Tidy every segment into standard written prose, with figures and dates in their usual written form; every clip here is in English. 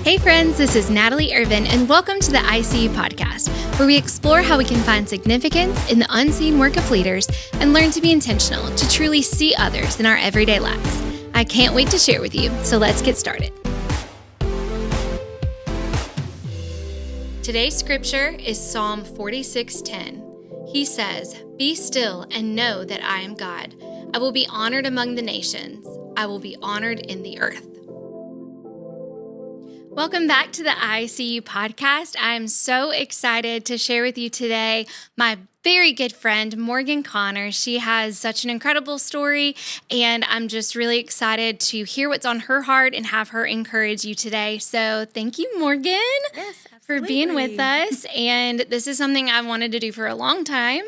Hey friends, this is Natalie Irvan, and welcome to the ICU podcast, where we explore how we can find significance in the unseen work of leaders and learn to be intentional to truly see others in our everyday lives. I can't wait to share with you, so let's get started. Today's scripture is Psalm 46:10. He says, "Be still and know that I am God. I will be honored among the nations. I will be honored in the earth." Welcome back to the ICU podcast. I'm so excited to share with you today my very good friend, Morgan Connor. She has such an incredible story, and I'm just really excited to hear what's on her heart and have her encourage you today. So thank you, Morgan, for being with us. And this is something I've wanted to do for a long time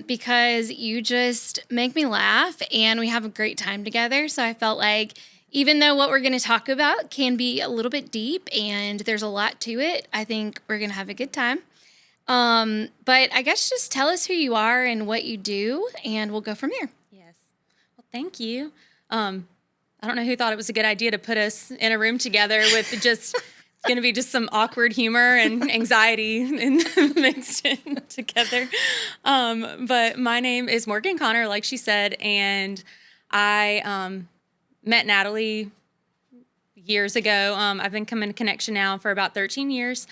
because you just make me laugh, and we have a great time together. So I felt like even though what we're going to talk about can be a little bit deep and there's a lot to it, I think we're going to have a good time. But I guess just tell us who you are and what you do, and we'll go from here. Yes. Well, thank you. I don't know who thought it was a good idea to put us in a room together with just, it's going to be just some awkward humor and anxiety mixed in together. But my name is Morgan Connor, like she said, and I met Natalie years ago. I've been coming to Connection now for about 13 years.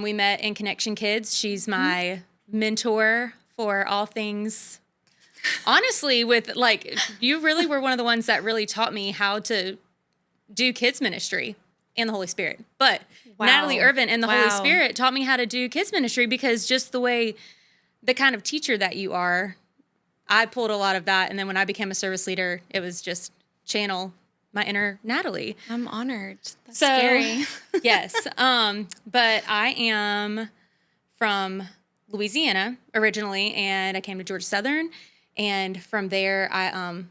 We met in Connection Kids. She's my mentor for all things. Honestly, you really were one of the ones that really taught me how to do kids ministry and the Holy Spirit. But Natalie Irvan and the Holy Spirit taught me how to do kids ministry, because just the kind of teacher that you are, I pulled a lot of that. And then when I became a service leader, it was just channel my inner Natalie. I'm honored. That's scary. Yes. But I am from Louisiana originally, and I came to Georgia Southern. And from there, I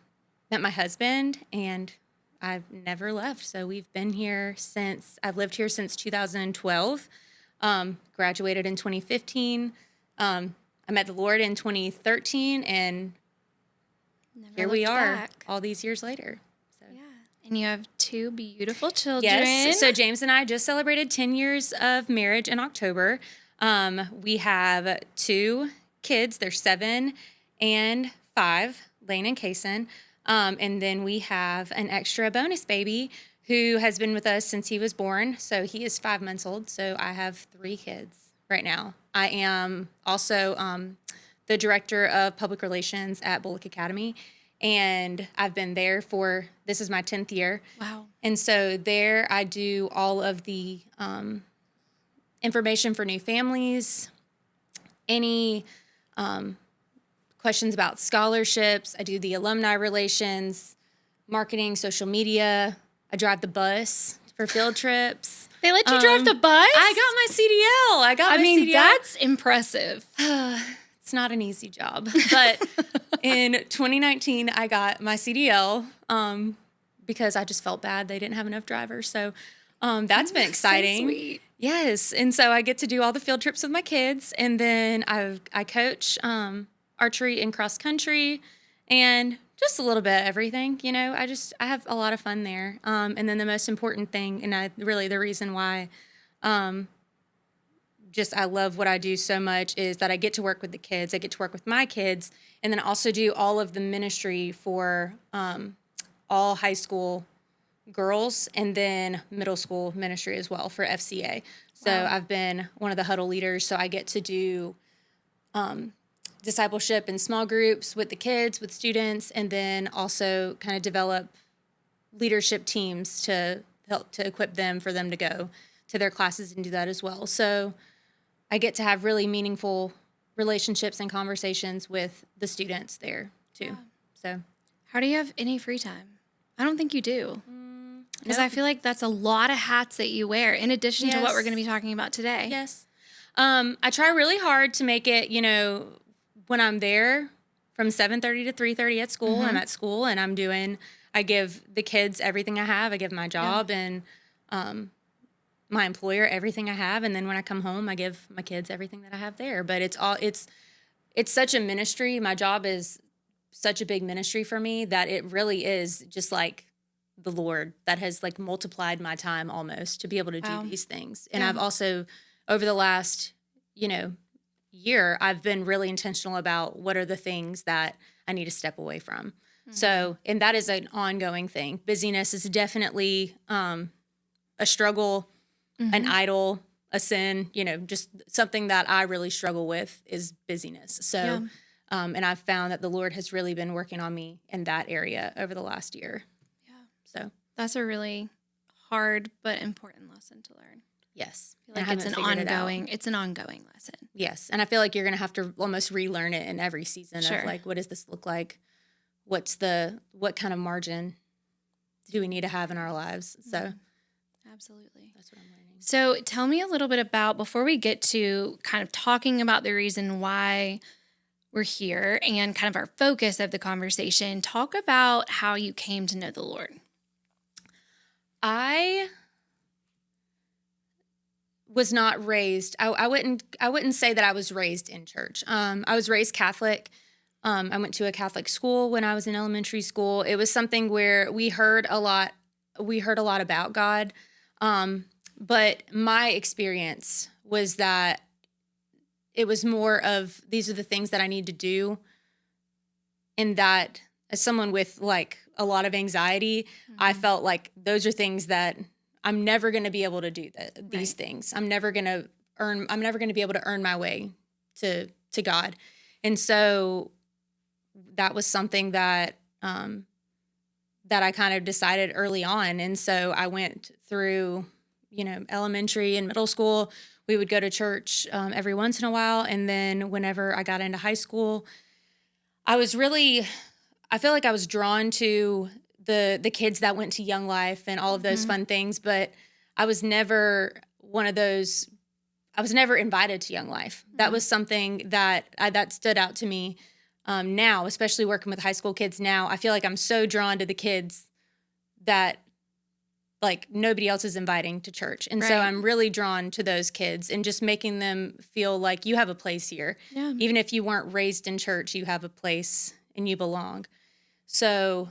met my husband, and I've never left. So I've lived here since 2012, graduated in 2015. I met the Lord in 2013, and here we are all these years later. So. Yeah. And you have two beautiful children. Yes. So James and I just celebrated 10 years of marriage in October. We have two kids. They're 7 and 5, Lane and Kason. And then we have an extra bonus baby who has been with us since he was born. So he is 5 months old. So I have 3 kids right now. I am also the director of public relations at Bullock Academy, and I've been there this is my 10th year. Wow. And so there I do all of the information for new families, any questions about scholarships. I do the alumni relations, marketing, social media. I drive the bus for field trips. They let you drive the bus? I got my CDL. I mean, that's impressive. It's not an easy job. But in 2019, I got my CDL because I just felt bad they didn't have enough drivers. So that's been exciting. So sweet. Yes. And so I get to do all the field trips with my kids. And then I coach archery and cross country and just a little bit of everything. You know, I have a lot of fun there. And then the most important thing, and the reason why I love what I do so much, is that I get to work with the kids. I get to work with my kids, and then also do all of the ministry for all high school girls, and then middle school ministry as well for FCA. So I've been one of the huddle leaders, so I get to do discipleship in small groups with the kids, with students, and then also kind of develop leadership teams to help to equip them for them to go to their classes and do that as well. So I get to have really meaningful relationships and conversations with the students there too. Yeah. So how do you have any free time? I don't think you do. Because I feel like that's a lot of hats that you wear in addition to what we're going to be talking about today. Yes. I try really hard to make it, when I'm there from 7:30 to 3:30 at school, I'm at school and I give the kids everything I have. I give my job and my employer everything I have. And then when I come home, I give my kids everything that I have there. But it's such a ministry. My job is such a big ministry for me that it really is just like the Lord that has like multiplied my time almost to be able to do these things. And Yeah. I've also, over the last, year, I've been really intentional about what are the things that I need to step away from. So, and that is an ongoing thing. Busyness is definitely a struggle, an idol, a sin, just something that I really struggle with is busyness. So, and I've found that the Lord has really been working on me in that area over the last year. Yeah. So that's a really hard but important lesson to learn. Yes. I feel like it's an ongoing lesson. Yes. And I feel like you're going to have to almost relearn it in every season Sure. of like, what does this look like? What kind of margin do we need to have in our lives? So absolutely. That's what I'm learning. So tell me a little bit about, before we get to kind of talking about the reason why we're here and kind of our focus of the conversation, talk about how you came to know the Lord. I was not raised. I wouldn't say that I was raised in church. I was raised Catholic. I went to a Catholic school when I was in elementary school. It was something where we heard a lot about God. But my experience was that it was more of, these are the things that I need to do. And that, as someone with like a lot of anxiety, I felt like those are things that I'm never going to be able to do these things. I'm never going to be able to earn my way to God. And so that was something that I kind of decided early on. And so I went through, elementary and middle school. We would go to church every once in a while. And then whenever I got into high school, I feel like I was drawn to the kids that went to Young Life and all of those fun things, but I was never one of those. I was never invited to Young Life. That was something that stood out to me. Now, especially working with high school kids now, I feel like I'm so drawn to the kids that like nobody else is inviting to church. And so I'm really drawn to those kids and just making them feel like you have a place here. Yeah. Even if you weren't raised in church, you have a place and you belong. So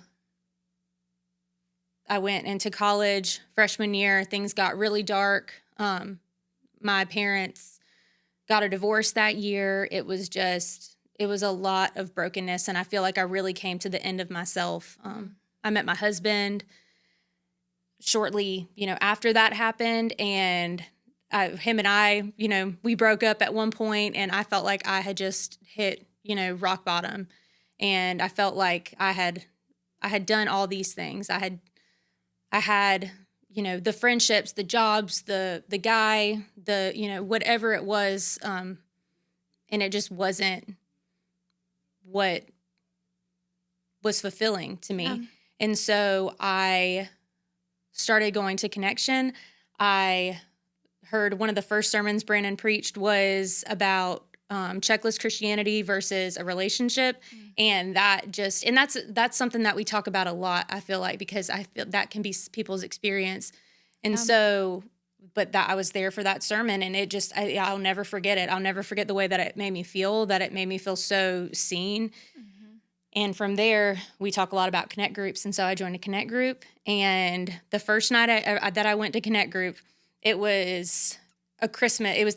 I went into college freshman year. Things got really dark. My parents got a divorce that year. It was a lot of brokenness. And I feel like I really came to the end of myself. I met my husband shortly, after that happened. And him and I, we broke up at one point, and I felt like I had just hit, rock bottom. And I felt like I had done all these things. I had, the friendships, the jobs, the guy, whatever it was. And it just wasn't what was fulfilling to me. Yeah. And so I started going to Connection. I heard one of the first sermons Brandon preached was about checklist Christianity versus a relationship. And that's something that we talk about a lot, I feel like, because I feel that can be people's experience. And so, but that I was there for that sermon, and I'll never forget it. I'll never forget the way that it made me feel so seen. And from there, we talk a lot about Connect groups. And so I joined a Connect group. And the first night that I went to Connect group, it was the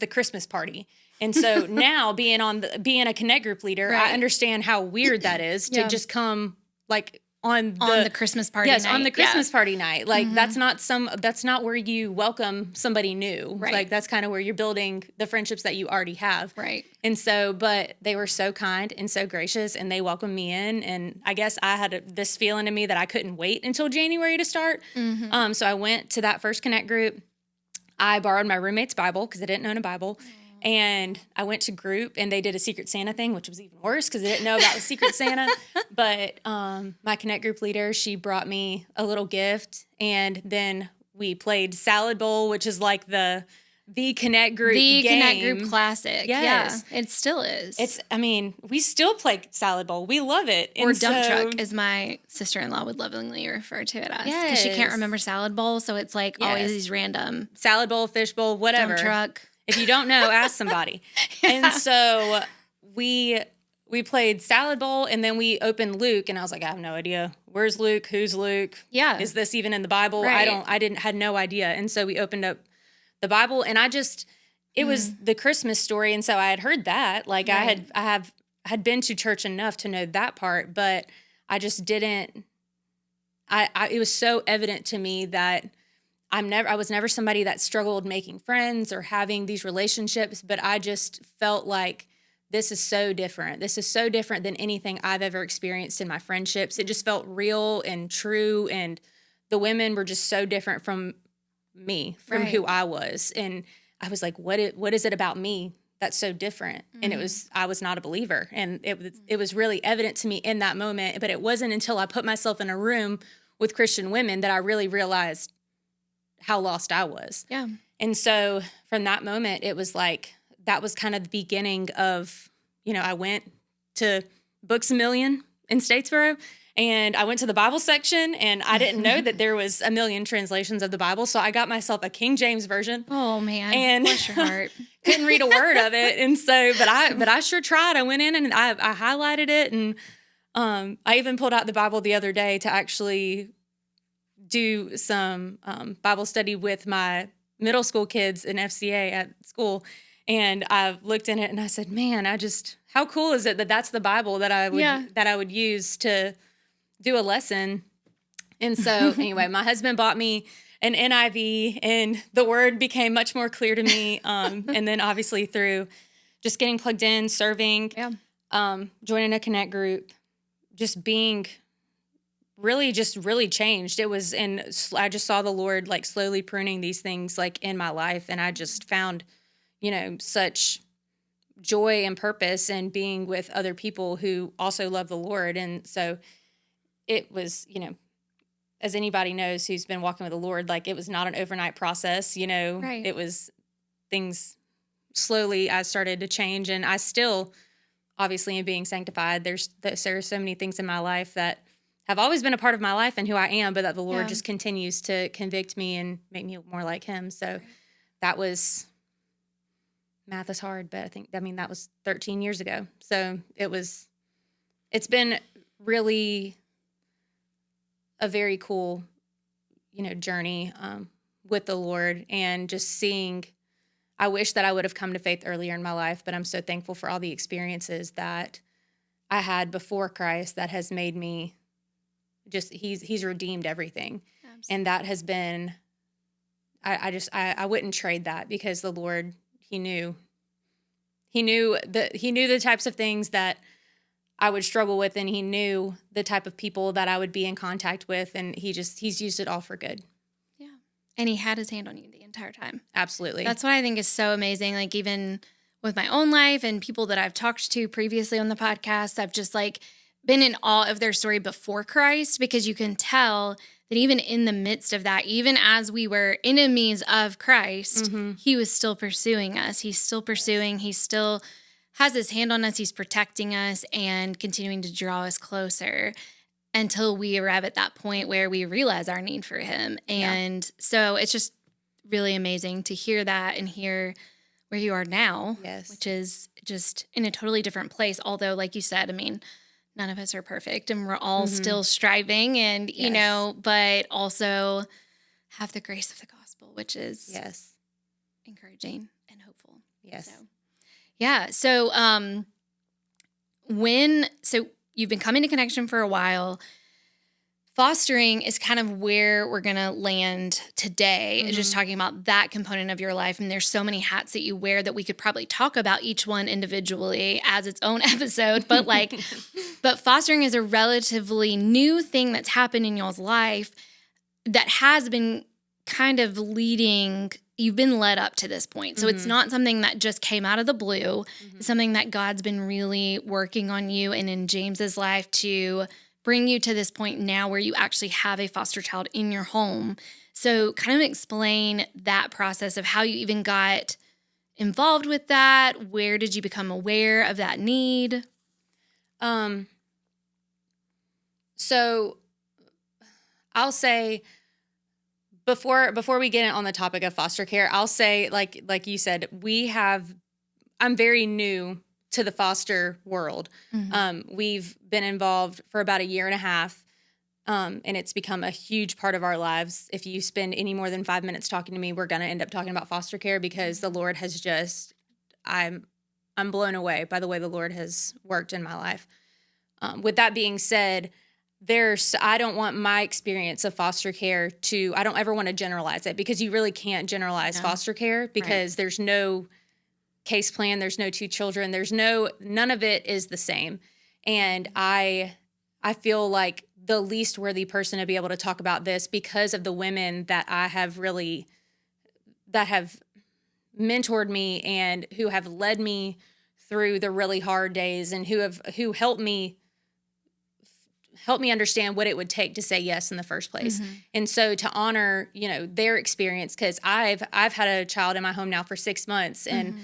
Christmas party. And so now being a Connect group leader, I understand how weird that is to just come like on the Christmas party night. Yes, on the Christmas party night. Like that's not where you welcome somebody new. Right. Like that's kind of where you're building the friendships that you already have. Right. And so, but they were so kind and so gracious, and they welcomed me in. And I guess I had this feeling in me that I couldn't wait until January to start. So I went to that first Connect group. I borrowed my roommate's Bible because I didn't own a Bible. And I went to group, and they did a Secret Santa thing, which was even worse because I didn't know about the Secret Santa. But my Connect group leader, she brought me a little gift, and then we played Salad Bowl, which is like the Connect group game. Connect group classic. Yes. Yeah, it still is. We still play Salad Bowl. We love it. Or dump truck, as my sister-in-law would lovingly refer to it as. Because she can't remember Salad Bowl, so it's like always these random. Salad Bowl, Fish Bowl, whatever. Dump truck. If you don't know, ask somebody. And so we we played salad bowl, and then we opened Luke, and I was like, I have no idea. Where's Luke? Who's Luke? Yeah. Is this even in the Bible? Right. Had no idea. And so we opened up the Bible, and it was the Christmas story. And so I had heard that, like Right. I had been to church enough to know that part, but I just didn't, it was so evident to me that I was never somebody that struggled making friends or having these relationships, but I just felt like this is so different. This is so different than anything I've ever experienced in my friendships. It just felt real and true, and the women were just so different from me, from Right. who I was. And I was like, what is it about me that's so different? And I was not a believer. And it was really evident to me in that moment, but it wasn't until I put myself in a room with Christian women that I really realized how lost I was. Yeah. And so from that moment, it was like, that was kind of the beginning of, I went to Books A Million in Statesboro, and I went to the Bible section, and I didn't know that there was a million translations of the Bible. So I got myself a King James version. Oh man. And bless your heart. couldn't read a word of it. And so, but I sure tried. I went in and I highlighted it. And I even pulled out the Bible the other day to actually do some Bible study with my middle school kids in FCA at school. And I looked in it and I said, man, how cool is it that that's the Bible that I would use to do a lesson. And so anyway, my husband bought me an NIV, and the word became much more clear to me. And then obviously through just getting plugged in, serving, joining a connect group, just being really changed. It was, and I just saw the Lord like slowly pruning these things like in my life. And I just found, such joy and purpose in being with other people who also love the Lord. And so it was, as anybody knows who's been walking with the Lord, like it was not an overnight process, Right. It was things slowly I started to change, and I still obviously am being sanctified. There are so many things in my life that have always been a part of my life and who I am, but that the Lord just continues to convict me and make me more like him. So that was, math is hard, but that was 13 years ago. So it's been really a very cool, journey with the Lord, and just seeing, I wish that I would have come to faith earlier in my life, but I'm so thankful for all the experiences that I had before Christ that has made me he's redeemed everything. Absolutely. And that has been, I wouldn't trade that, because the Lord, he knew the types of things that I would struggle with, and he knew the type of people that I would be in contact with, and he's used it all for good. Yeah. And he had his hand on you the entire time. Absolutely. That's what I think is so amazing. Like, even with my own life and people that I've talked to previously on the podcast, I've just like been in awe of their story before Christ, because you can tell that even in the midst of that, even as we were enemies of Christ, he was still pursuing us. He's still pursuing. He still has his hand on us. He's protecting us and continuing to draw us closer until we arrive at that point where we realize our need for him. And so it's just really amazing to hear that and hear where you are now, which is just in a totally different place. Although, like you said, none of us are perfect, and we're all still striving, and, but also have the grace of the gospel, which is encouraging and hopeful. Yes. So you've been coming to Connection for a while. Fostering is kind of where we're going to land today, just talking about that component of your life. And there's so many hats that you wear that we could probably talk about each one individually as its own episode. But but fostering is a relatively new thing that's happened in y'all's life that has been kind of you've been led up to this point. So it's not something that just came out of the blue. It's something that God's been really working on you and in James's life to bring you to this point now where you actually have a foster child in your home. So kind of explain that process of how you even got involved with that. Where did you become aware of that need? So I'll say, before we get on the topic of foster care, I'll say, like you said, I'm very new to the foster world. We've been involved for about a year and a half. And it's become a huge part of our lives. If you spend any more than 5 minutes talking to me, we're going to end up talking about foster care, because the Lord has just, I'm blown away by the way the Lord has worked in my life. With that being said, I don't want my experience of foster care I don't ever want to generalize it, because you really can't generalize foster care, because there's no case plan, there's no two children, none of it is the same. And I feel like the least worthy person to be able to talk about this, because of the women that that have mentored me and who have led me through the really hard days, and who helped me understand what it would take to say yes in the first place. And so to honor, their experience, because I've had a child in my home now for 6 months, and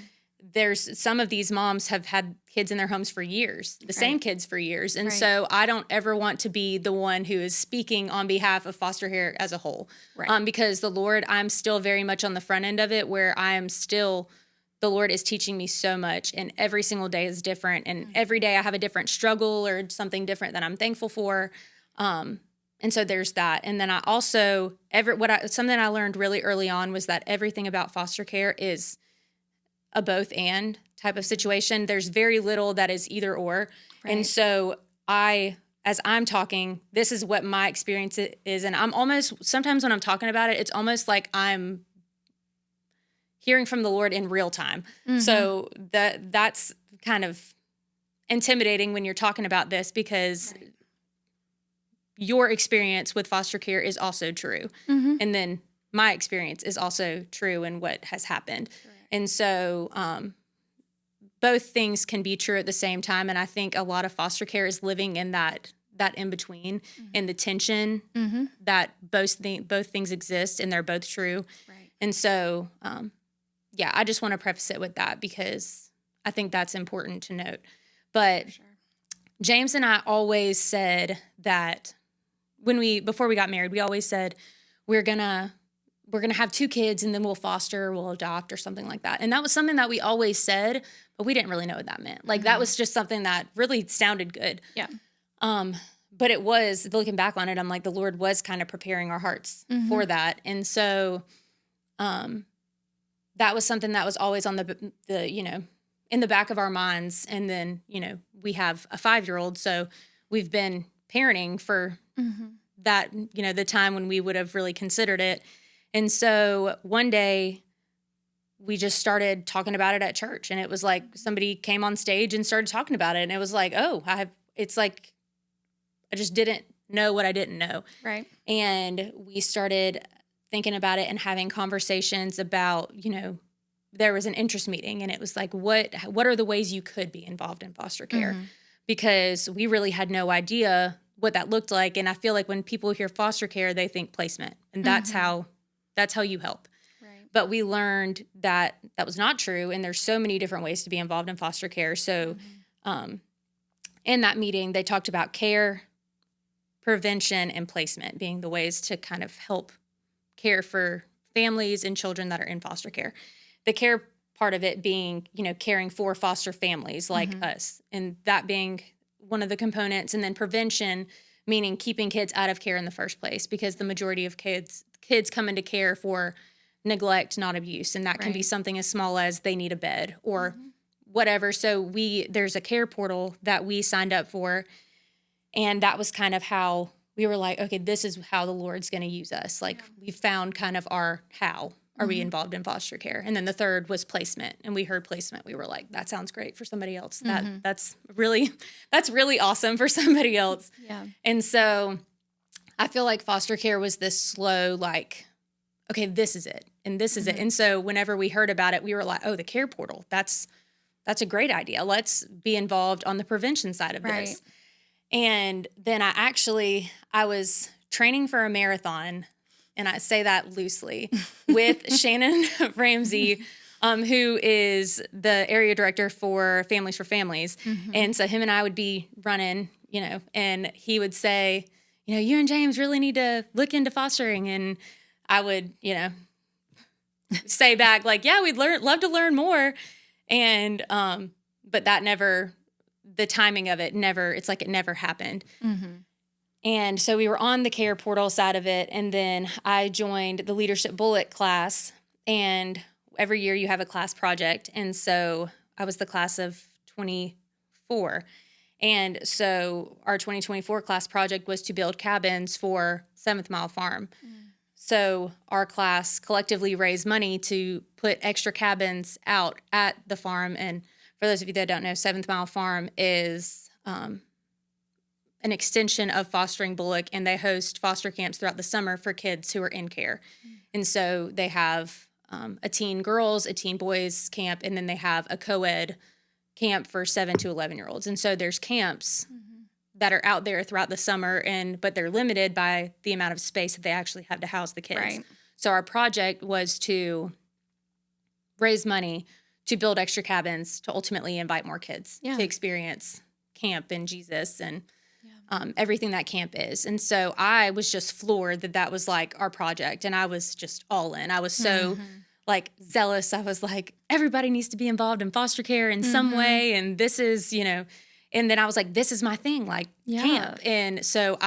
there's some of these moms have had kids in their homes for years, the same kids for years. And so I don't ever want to be the one who is speaking on behalf of foster care as a whole. Because the Lord, I'm still very much on the front end of it, where the Lord is teaching me so much, and every single day is different. And every day I have a different struggle or something different that I'm thankful for. And so there's that. And then I also, something I learned really early on was that everything about foster care is a both and type of situation. There's very little that is either or. And so as I'm talking, this is what my experience is. And sometimes when I'm talking about it, it's almost like I'm hearing from the Lord in real time. So that's kind of intimidating when you're talking about this, because your experience with foster care is also true. And then my experience is also true in what has happened. And so both things can be true at the same time. And I think a lot of foster care is living in that in between, in the tension that both things exist, and they're both true. And so, I just want to preface it with that, because I think that's important to note. But James and I always said that before we got married, we always said we're gonna have 2 kids, and then we'll foster, we'll adopt, or something like that. And that was something that we always said, but we didn't really know what that meant. Like that was just something that really sounded good. Yeah. But it was, looking back on it, I'm like, the Lord was kind of preparing our hearts for that. And so, that was something that was always on the in the back of our minds. And then, we have a 5-year-old, so we've been parenting for that, the time when we would have really considered it. And so one day we just started talking about it at church, and it was like somebody came on stage and started talking about it. And it was like, it's like, I just didn't know what I didn't know. Right. And we started thinking about it and having conversations about, there was an interest meeting, and it was like, what are the ways you could be involved in foster care? Because we really had no idea what that looked like. And I feel like when people hear foster care, they think placement, and that's how you help. Right. But we learned that was not true. And there's so many different ways to be involved in foster care. So, in that meeting, they talked about care, prevention, and placement being the ways to kind of help care for families and children that are in foster care. The care part of it being, caring for foster families like us, and that being one of the components. And then prevention, meaning keeping kids out of care in the first place, because the majority of kids come into care for neglect, not abuse. And that can be something as small as they need a bed or whatever. So there's a care portal that we signed up for. And that was kind of how we were like, okay, this is how the Lord's going to use us. Like we found kind of our how are we involved in foster care. And then the third was placement. And we heard placement. We were like, that sounds great for somebody else. That's really awesome for somebody else. Yeah. And so I feel like foster care was this slow, like, okay, this is it. And this is it. And so whenever we heard about it, we were like, oh, the care portal, that's a great idea. Let's be involved on the prevention side of this. And then I was training for a marathon, and I say that loosely, with Shannon Ramsey, who is the area director for Families for Families. And so him and I would be running, and he would say, you and James really need to look into fostering. And I would, say back like, yeah, we'd love to learn more. And, but that never, the timing of it never, it's like it never happened. Mm-hmm. And so we were on the care portal side of it. And then I joined the Leadership Bullet class. And every year you have a class project. And so I was the class of 24. And so our 2024 class project was to build cabins for 7th Mile Farm. So our class collectively raised money to put extra cabins out at the farm. And for those of you that don't know, 7th Mile Farm is an extension of Fostering Bullock, and they host foster camps throughout the summer for kids who are in care. And so they have a teen girls, a teen boys camp, and then they have a co-ed camp for 7 to 11-year-olds. And so there's camps that are out there throughout the summer, but they're limited by the amount of space that they actually have to house the kids. Right. So our project was to raise money to build extra cabins to ultimately invite more kids to experience camp and Jesus and everything that camp is. And so I was just floored that was like our project, and I was just all in. I was so like zealous. I was like, everybody needs to be involved in foster care in some way. And this is, and then I was like, this is my thing, like camp. And so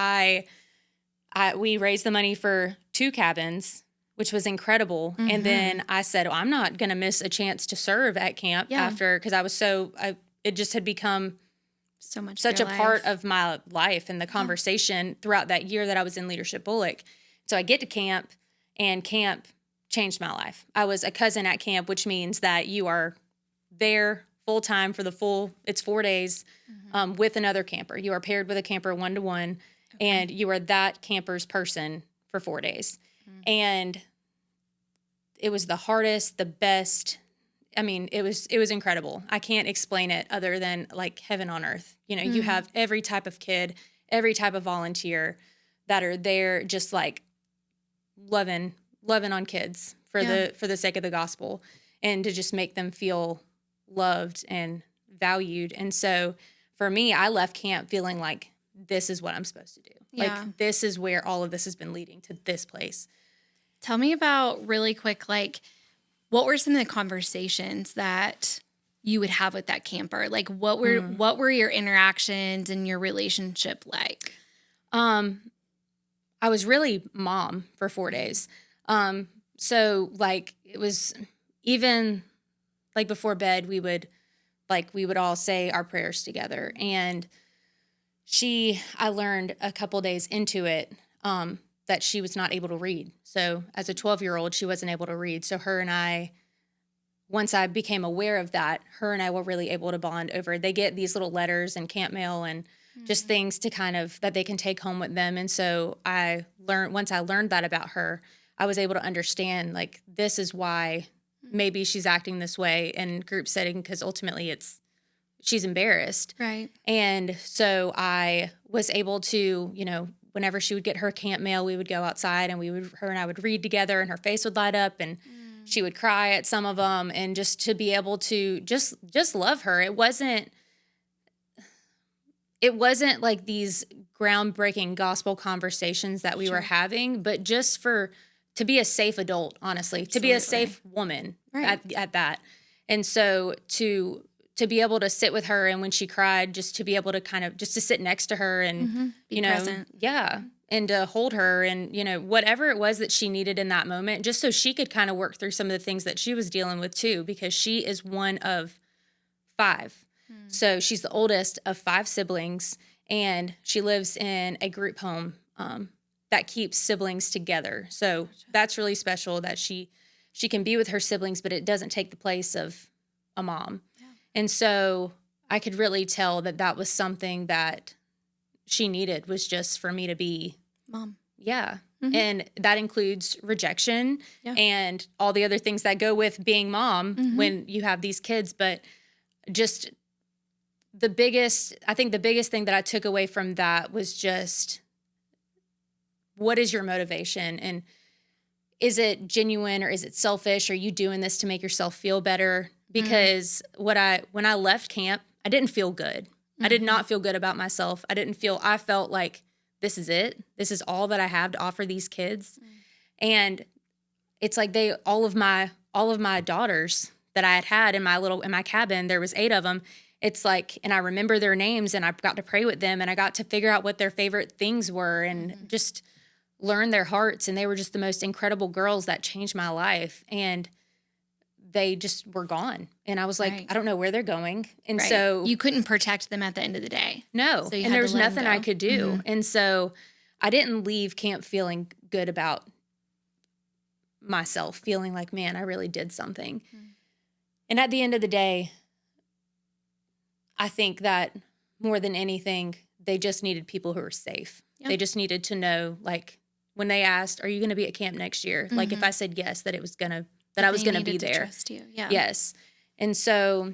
we raised the money for 2 cabins, which was incredible. And then I said, I'm not going to miss a chance to serve at camp after, because I was it just had become such a part of my life and the conversation throughout that year that I was in Leadership Bullock. So I get to camp, and camp changed my life. I was a cousin at camp, which means that you are there full time for it's 4 days with another camper. You are paired with a camper 1-to-1, and you are that camper's person for 4 days. And it was the hardest, the best. I mean, it was incredible. I can't explain it other than like heaven on earth. You have every type of kid, every type of volunteer that are there just like loving on kids for the sake of the gospel, and to just make them feel loved and valued. And so for me, I left camp feeling like this is what I'm supposed to do. Like this is where all of this has been leading to this place. Tell me about really quick, like, what were some of the conversations that you would have with that camper? Like, what were your interactions and your relationship like? I was really mom for 4 days. So like it was even like before bed, we would all say our prayers together. And I learned a couple days into it, that she was not able to read. So as a 12-year-old, she wasn't able to read. So her and I, once I became aware of that, her and I were really able to bond over. They get these little letters and camp mail and just things to kind of that they can take home with them. And so once I learned that about her, I was able to understand, like, this is why maybe she's acting this way in group setting, because ultimately she's embarrassed. Right. And so I was able to, whenever she would get her camp mail, we would go outside and her and I would read together, and her face would light up and she would cry at some of them. And just to be able to just love her. It wasn't like these groundbreaking gospel conversations that we were having, but just to be a safe adult, honestly, to be a safe woman at that. And so to be able to sit with her, and when she cried, just to be able to kind of just to sit next to her and, be present. And to hold her and, whatever it was that she needed in that moment, just so she could kind of work through some of the things that she was dealing with too, because she is one of 5. So she's the oldest of 5 siblings, and she lives in a group home that keeps siblings together. So that's really special that she can be with her siblings, but it doesn't take the place of a mom. Yeah. And so I could really tell that was something that she needed, was just for me to be mom. Yeah. And that includes rejection and all the other things that go with being mom when you have these kids. But just the biggest thing that I took away from that was just, what is your motivation? And is it genuine, or is it selfish? Are you doing this to make yourself feel better? Because when I left camp, I didn't feel good. I did not feel good about myself. I felt like this is it. This is all that I have to offer these kids. And it's like all of my daughters that I had in my cabin, there was 8 of them, it's like, and I remember their names, and I got to pray with them, and I got to figure out what their favorite things were, and just learn their hearts. And they were just the most incredible girls that changed my life. And they just were gone. And I was like, I don't know where they're going. And so you couldn't protect them at the end of the day. No. So and there was nothing I could do. And so I didn't leave camp feeling good about myself, feeling like, man, I really did something. And at the end of the day, I think that more than anything, they just needed people who were safe. Yep. They just needed to know, like, when they asked, are you going to be at camp next year? Like, if I said yes, that it was going to, that I was going to be there. Trust you. Yeah. Yes. And so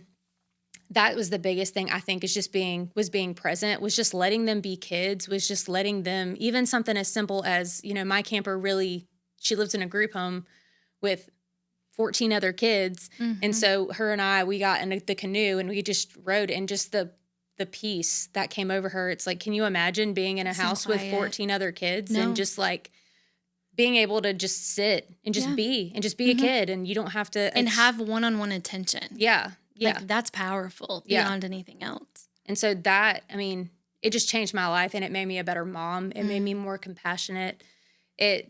that was the biggest thing, I think, is just being present, was just letting them be kids, was just letting them, even something as simple as, you know, my camper really, she lives in a group home with 14 other kids. And so her and I, we got in the canoe and we just rode, and just the peace that came over her. It's like, can you imagine being in a house with 14 other kids and just like being able to just sit and just be a kid, and you don't have to and have one-on-one attention. Yeah. Like, that's powerful beyond anything else. And so that, I mean, it just changed my life, and it made me a better mom. It made me more compassionate. It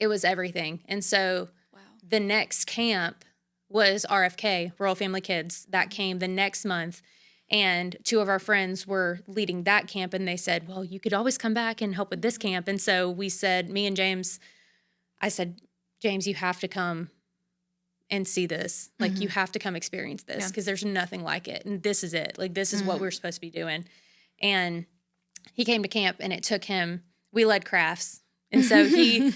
was everything. And so the next camp was RFK, Royal Family Kids, that came the next month. And two of our friends were leading that camp, and they said, well, you could always come back and help with this camp. And so we said, me and James, I said, James, you have to come and see this. Like, you have to come experience this, because there's nothing like it. And this is it. Like, this is what we're supposed to be doing. And he came to camp, and it took him, we led crafts. And so he,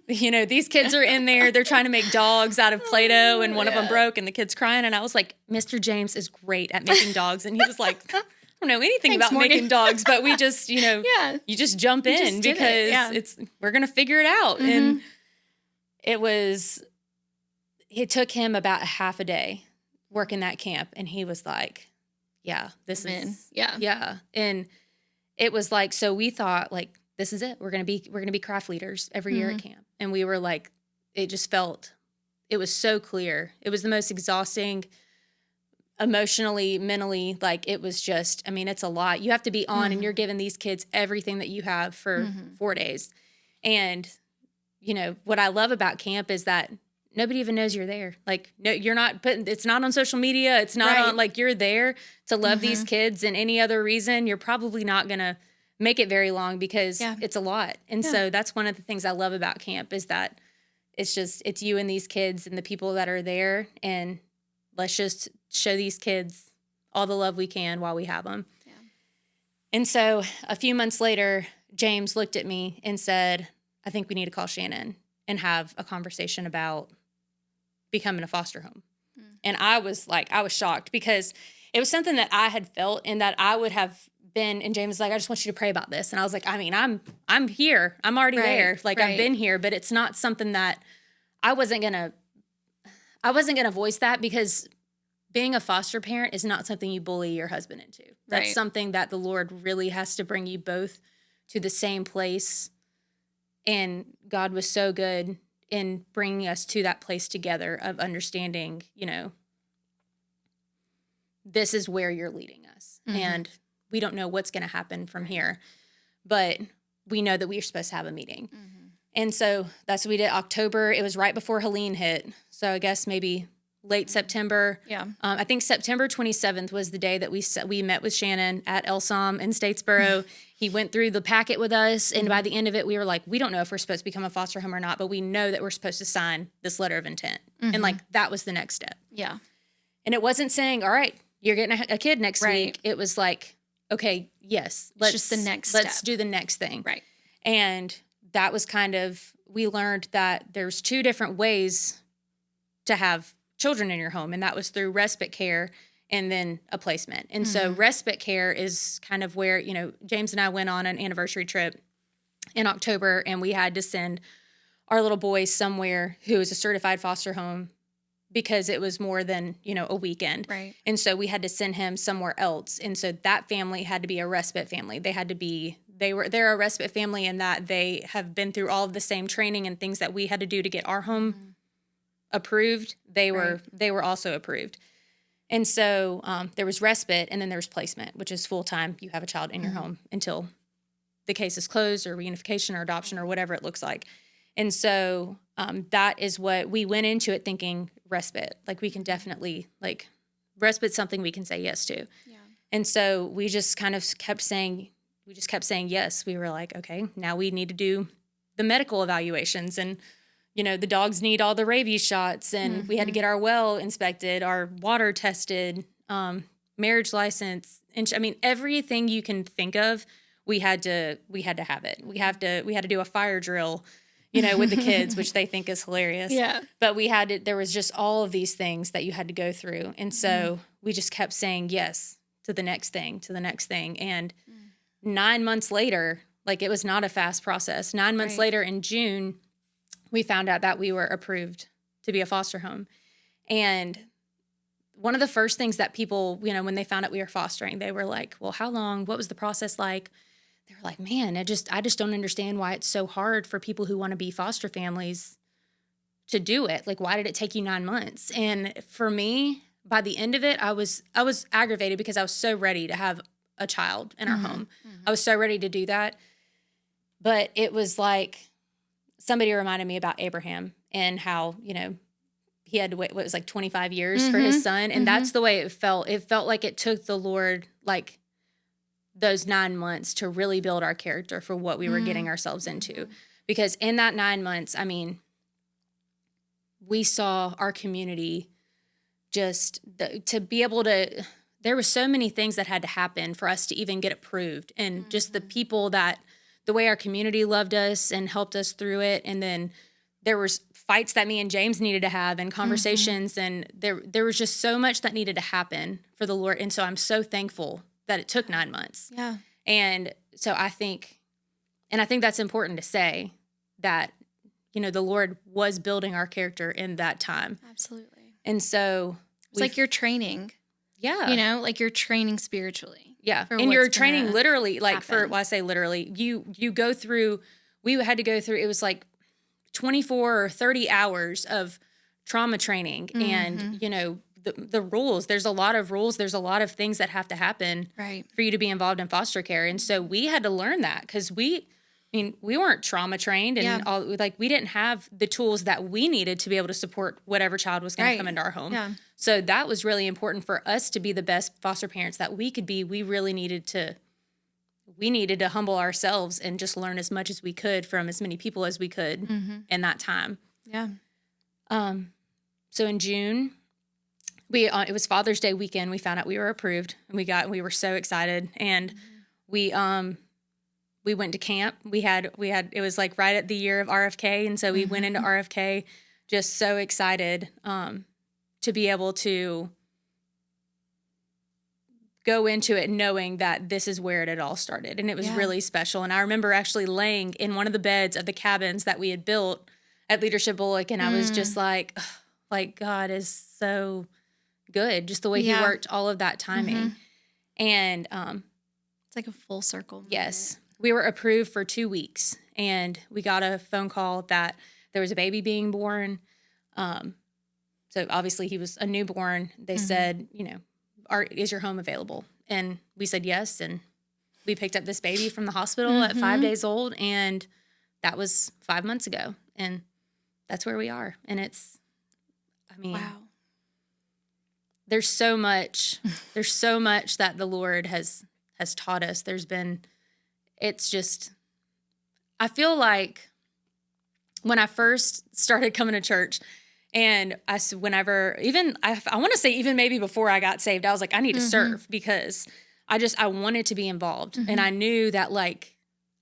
you know, these kids are in there, they're trying to make dogs out of Play-Doh, and one of them broke, and the kid's crying. And I was like, Mr. James is great at making dogs. And he was like, I don't know anything about making dogs, but we just, you know, you just jump in, because we're going to figure it out. And it took him about a half a day working that camp. And he was like, this is. And it was like, so we thought, like, this is it. We're going to be craft leaders every year at camp. And we were like, it just felt, it was so clear. It was the most exhausting, emotionally, mentally. Like, it was just, I mean, it's a lot. You have to be on, and you're giving these kids everything that you have for 4 days. And, you know, what I love about camp is that nobody even knows you're there. Like, no, you're not it's not on social media. It's not on, like, you're there to love these kids. And any other reason, you're probably not going to make it very long, because it's a lot. And so that's one of the things I love about camp, is that it's you and these kids and the people that are there. And let's just show these kids all the love we can while we have them. Yeah. And so a few months later, James looked at me and said, I think we need to call Shannon and have a conversation about becoming a foster home. And I was shocked, because it was something that I had felt, and that I would have been, and James was like, I just want you to pray about this. And I was like, I mean, I'm here. I'm already there. Like, I've been here, but it's not something that I wasn't going to voice that, because being a foster parent is not something you bully your husband into. That's something that the Lord really has to bring you both to the same place. And God was so good in bringing us to that place together of understanding, you know, this is where you're leading us. And we don't know what's going to happen from here, but we know that we're supposed to have a meeting. And so that's what we did. October, it was right before Helene hit. So I guess maybe late September. I think September 27th was the day that we met with Shannon at Elsom in Statesboro. He went through the packet with us. And by the end of it, we were like, we don't know if we're supposed to become a foster home or not, but we know that we're supposed to sign this letter of intent. And like, that was the next step. And it wasn't saying, all right, you're getting a kid next week. It was like, okay, yes, just the next step. Let's do the next thing. And that was kind of, we learned that there's two different ways to have children in your home, and that was through respite care and then a placement. And so respite care is kind of where, you know, James and I went on an anniversary trip in October, and we had to send our little boy somewhere who is a certified foster home, because it was more than, you know, a weekend. And so we had to send him somewhere else. And so that family had to be a respite family. They're a respite family in that they have been through all of the same training and things that we had to do to get our home approved. They were also approved. And so there was respite, and then there was placement, which is full-time. You have a child in your home until the case is closed or reunification or adoption or whatever it looks like. And so that is what we went into it thinking, respite. Like, we can definitely, like, respite's something we can say yes to. Yeah. And so we just kind of kept saying yes. We were like, okay, now we need to do the medical evaluations, and the dogs need all the rabies shots, and we had to get our well inspected, our water tested, marriage license, and everything you can think of. We had to have it. We had to do a fire drill, with the kids, which they think is hilarious. Yeah. But there was just all of these things that you had to go through. And so we just kept saying yes to the next thing. And 9 months later, like, it was not a fast process. 9 months later in June, we found out that we were approved to be a foster home. And one of the first things that people, when they found out we were fostering, they were like, well, how long? What was the process like? They were like, man, I just don't understand why it's so hard for people who want to be foster families to do it. Like, why did it take you 9 months? And for me, by the end of it, I was aggravated because I was so ready to have a child in our home. I was so ready to do that. But it was like, somebody reminded me about Abraham and how, he had to wait, 25 years for his son. And that's the way it felt. It felt like it took the Lord, like, those 9 months to really build our character for what we were getting ourselves into. Because in that 9 months, we saw our community to be able to, there were so many things that had to happen for us to even get approved. And just the people the way our community loved us and helped us through it. And then there was fights that me and James needed to have and conversations. And there was just so much that needed to happen for the Lord. And so I'm so thankful that it took 9 months. Yeah. And so I think that's important to say, that, the Lord was building our character in that time. Absolutely. And so it's like you're training. Yeah. Like you're training spiritually. Yeah. And you're training literally, like I say literally, you go through, we had to go through, it was like 24 or 30 hours of trauma training and, the rules. There's a lot of rules. There's a lot of things that have to happen for you to be involved in foster care. And so we had to learn that because we weren't trauma trained and we didn't have the tools that we needed to be able to support whatever child was going to come into our home. Yeah. So that was really important for us to be the best foster parents that we could be. We really needed to humble ourselves and just learn as much as we could from as many people as we could in that time. Yeah. So in June, it was Father's Day weekend. We found out we were approved, and we were so excited. And we went to camp. It was like right at the year of RFK. And so we went into RFK just so excited, to be able to go into it knowing that this is where it had all started. And it was really special. And I remember actually laying in one of the beds of the cabins that we had built at Leadership Bullock. And I was just like God is so good, just the way he worked all of that timing. And it's like a full circle moment. Yes. We were approved for 2 weeks, and we got a phone call that there was a baby being born. So obviously he was a newborn. They said, is your home available? And we said yes, and we picked up this baby from the hospital at 5 days old, and that was 5 months ago. And that's where we are. And it's, wow. There's so much that the Lord has taught us. I feel like when I first started coming to church, and I want to say even maybe before I got saved, I was like, I need to serve because I wanted to be involved. And I knew that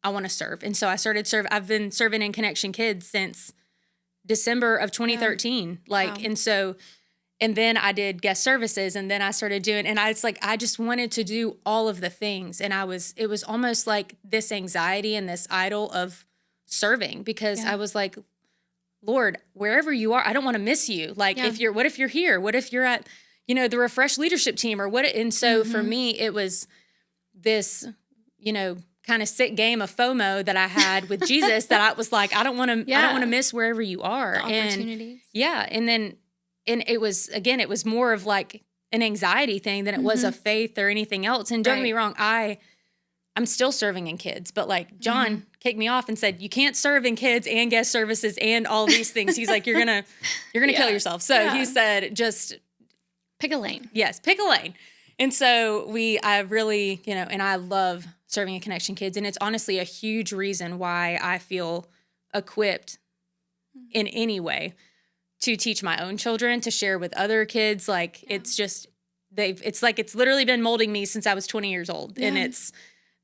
I want to serve. And so I started I've been serving in Connection Kids since December of 2013. Wow. And then I did guest services, and then I started doing, and I just wanted to do all of the things. And it was almost like this anxiety and this idol of serving, because I was like, Lord, wherever you are, I don't want to miss you. What if you're here? What if you're at, the Refresh leadership team or what? And so for me, it was this, kind of sick game of FOMO that I had with Jesus that I was like, I don't want to miss wherever you are. The opportunities. And it was more of like an anxiety thing than it was a faith or anything else. And don't get me wrong, I'm still serving in kids, but like John kicked me off and said, you can't serve in kids and guest services and all these things. He's like, you're gonna kill yourself. So he said, just pick a lane. Yes, pick a lane. And so I really, and I love serving in Connection Kids. And it's honestly a huge reason why I feel equipped in any way to teach my own children, to share with other kids. Like it's just, it's literally been molding me since I was 20 years old. Yeah. And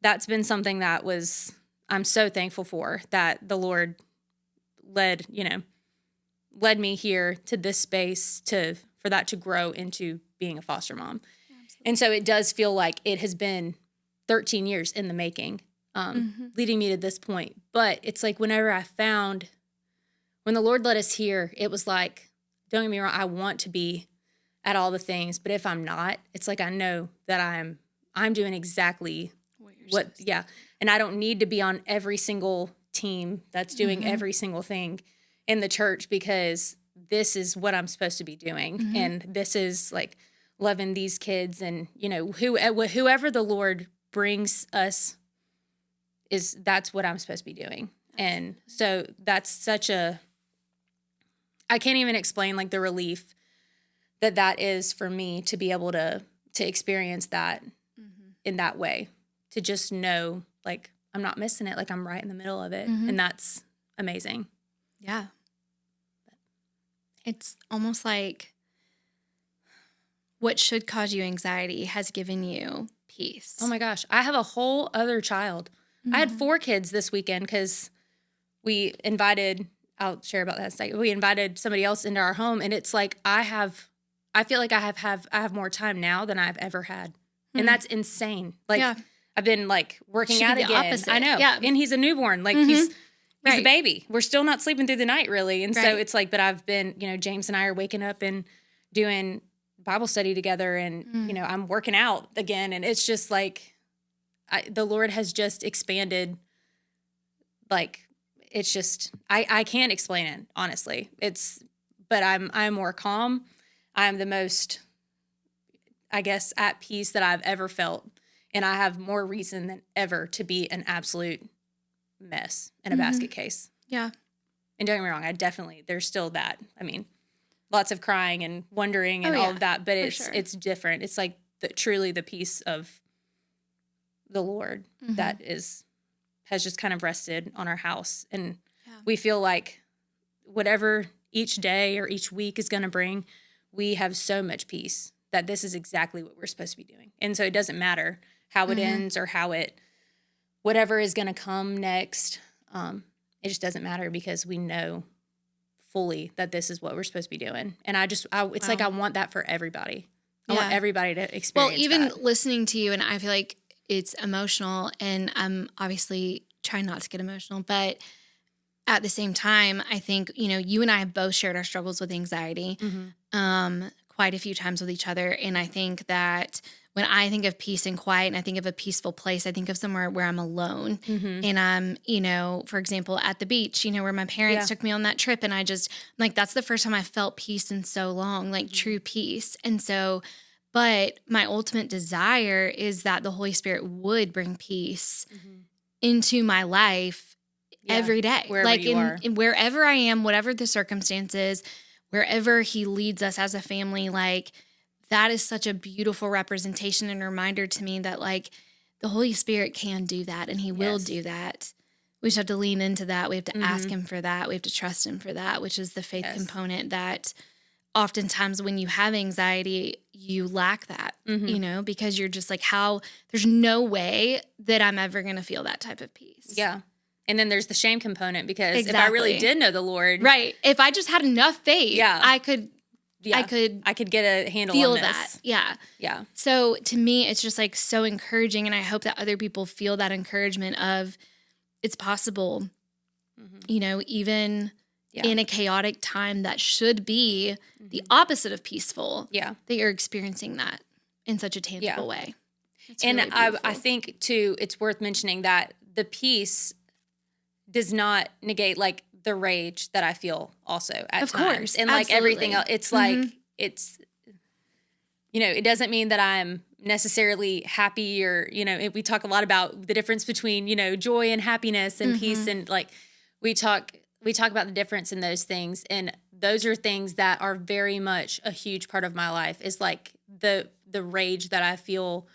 that's been something that I'm so thankful for, that the Lord led me here to this space for that to grow into being a foster mom. Absolutely. And so it does feel like it has been 13 years in the making, leading me to this point. But it's like when the Lord led us here, it was like, don't get me wrong, I want to be at all the things, but if I'm not, it's like I know that I'm doing exactly and I don't need to be on every single team that's doing every single thing in the church, because this is what I'm supposed to be doing. And this is like loving these kids, and whoever the Lord brings us that's what I'm supposed to be doing. And so that's such I can't even explain like the relief that is for me to be able to experience that in that way, to just know like I'm not missing it, like I'm right in the middle of it. And that's amazing. Yeah. It's almost like what should cause you anxiety has given you peace. Oh my gosh. I have a whole other child. I had 4 kids this weekend because we invited, I'll share about that in a second. We invited somebody else into our home, and it's like I feel like I have more time now than I've ever had. And that's insane. Like I've been like working out again. Opposite. I know. Yeah. And he's a newborn. Like he's a baby. We're still not sleeping through the night really. And so it's like, but I've been, James and I are waking up and doing Bible study together, and, I'm working out again. And it's just like, the Lord has just expanded. Like, it's just, I can't explain it, honestly. But I'm more calm. I'm the most, I guess, at peace that I've ever felt. And I have more reason than ever to be an absolute mess in a basket case. Yeah. And don't get me wrong, there's still that. I mean, lots of crying and wondering and all of that, but it's different. It's like truly the peace of the Lord that has just kind of rested on our house. And we feel like whatever each day or each week is going to bring, we have so much peace that this is exactly what we're supposed to be doing. And so it doesn't matter how it ends or whatever is going to come next. It just doesn't matter, because we know fully that this is what we're supposed to be doing. And it's like I want that for everybody. I want everybody to experience Well, even that. Listening to you, and I feel like it's emotional, and I'm obviously trying not to get emotional, but at the same time, I think, you and I have both shared our struggles with anxiety quite a few times with each other. And I think that when I think of peace and quiet, and I think of a peaceful place, I think of somewhere where I'm alone. And I'm, for example, at the beach, where my parents took me on that trip. And like, that's the first time I felt peace in so long, like true peace. And so, but my ultimate desire is that the Holy Spirit would bring peace into my life every day. Wherever like you are. Wherever I am, whatever the circumstances, wherever He leads us as a family, like, that is such a beautiful representation and reminder to me that, like, the Holy Spirit can do that, and He will do that. We just have to lean into that. We have to ask Him for that. We have to trust Him for that, which is the faith component that oftentimes when you have anxiety, you lack that, because you're just like, there's no way that I'm ever going to feel that type of peace. Yeah. And then there's the shame component, because if I really did know the Lord. Right. If I just had enough faith, I could get a handle feel on this. That. Yeah. Yeah. So to me, it's just like so encouraging. And I hope that other people feel that encouragement of it's possible, even in a chaotic time that should be the opposite of peaceful. Yeah. That you're experiencing that in such a tangible way. It's and really I think too, it's worth mentioning that the peace does not negate like the rage that I feel also at times. Course. And like everything else, it's like, it doesn't mean that I'm necessarily happy or, we talk a lot about the difference between, joy and happiness and peace. And like, we talk about the difference in those things. And those are things that are very much a huge part of my life, is like the rage that I feel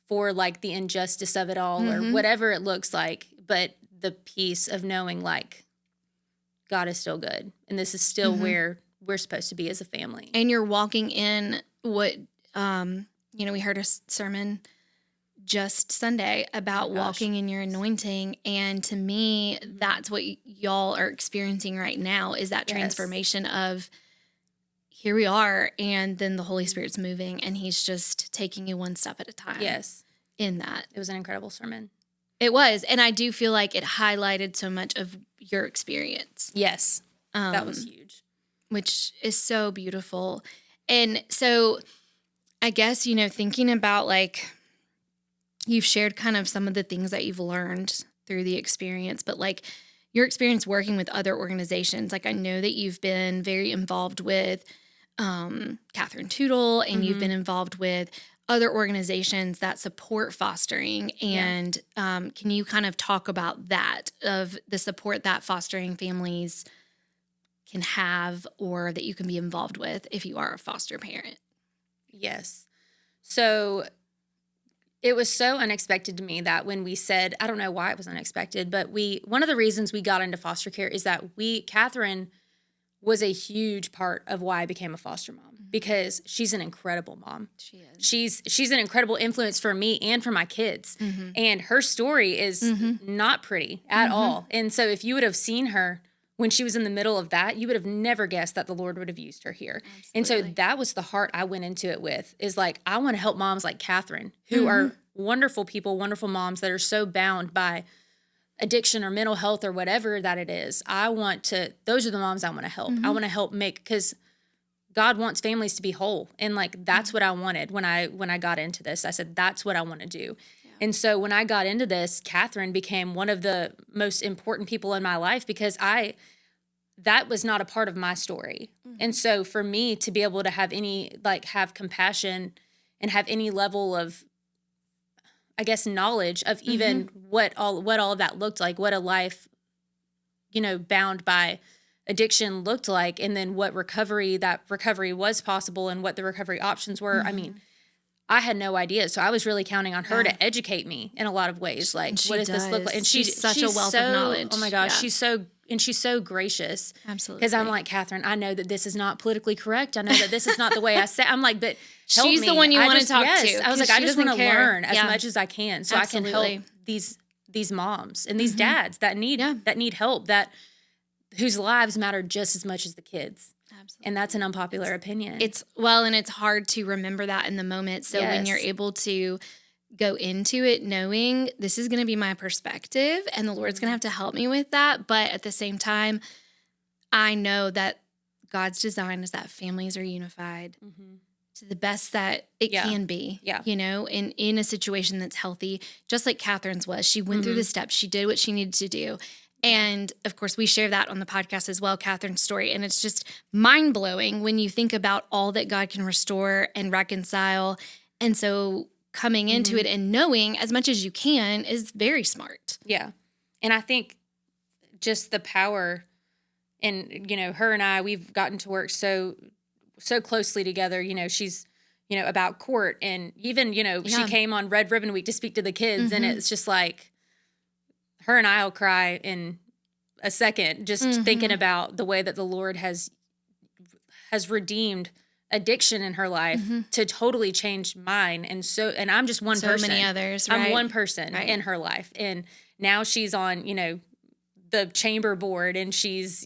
for like the injustice of it all or whatever it looks like. But the peace of knowing like God is still good. And this is still where we're supposed to be as a family. And you're walking in what, we heard a sermon just Sunday about walking in your anointing. And to me, that's what y'all are experiencing right now, is that transformation of here we are. And then the Holy Spirit's moving and he's just taking you one step at a time. Yes. In that. It was an incredible sermon. It was. And I do feel like it highlighted so much of your experience. Yes. That was huge. Which is so beautiful. And so I guess, thinking about like, you've shared kind of some of the things that you've learned through the experience, but like your experience working with other organizations, like I know that you've been very involved with Catherine Tootle, and you've been involved with other organizations that support fostering. And can you kind of talk about that, of the support that fostering families can have or that you can be involved with if you are a foster parent? Yes. So it was so unexpected to me that when we said, I don't know why it was unexpected, but one of the reasons we got into foster care is that Catherine was a huge part of why I became a foster mom, because she's an incredible mom. She is. She's an incredible influence for me and for my kids. And her story is not pretty at all. And so if you would have seen her when she was in the middle of that, you would have never guessed that the Lord would have used her here. Absolutely. And so that was the heart I went into it with, is like, I want to help moms like Catherine, who are wonderful people, wonderful moms that are so bound by addiction or mental health or whatever that it is. Those are the moms I want to help. I want to help because God wants families to be whole. And like, that's what I wanted when I got into this. I said, that's what I want to do. Yeah. And so when I got into this, Catherine became one of the most important people in my life, because that was not a part of my story. And so for me to be able to have have compassion and have any level of, I guess, knowledge of even what all of that looked like, what a life, bound by addiction looked like, and then what recovery was possible and what the recovery options were. I mean, I had no idea. So I was really counting on her to educate me in a lot of ways. Like, what does this look like? And she's such a wealth of knowledge. Oh my gosh. Yeah. She's so gracious. Absolutely. Because I'm like, Catherine, I know that this is not politically correct. I know that this is not the way I say. I'm like, but help she's me. the one you want to talk to. I was like, I just want to learn as much as I can, so Absolutely. I can help these moms and these dads that need help, whose lives matter just as much as the kids. Absolutely. And that's an unpopular opinion. It's hard to remember that in the moment. So when you're able to go into it knowing this is going to be my perspective and the Lord's going to have to help me with that. But at the same time, I know that God's design is that families are unified to the best that it can be, in a situation that's healthy, just like Catherine's was. She went through the steps. She did what she needed to do. And of course, we share that on the podcast as well, Catherine's story. And it's just mind-blowing when you think about all that God can restore and reconcile. And so coming into it and knowing as much as you can is very smart. Yeah. And I think just the power, and, her and I, we've gotten to work so closely together. She's, about court, and even, she came on Red Ribbon Week to speak to the kids. And it's just like, her and I will cry in a second, just thinking about the way that the Lord has redeemed addiction in her life to totally change mine. And I'm just one person. So many others, right? I'm one person in her life. And now she's on, the chamber board, and she's,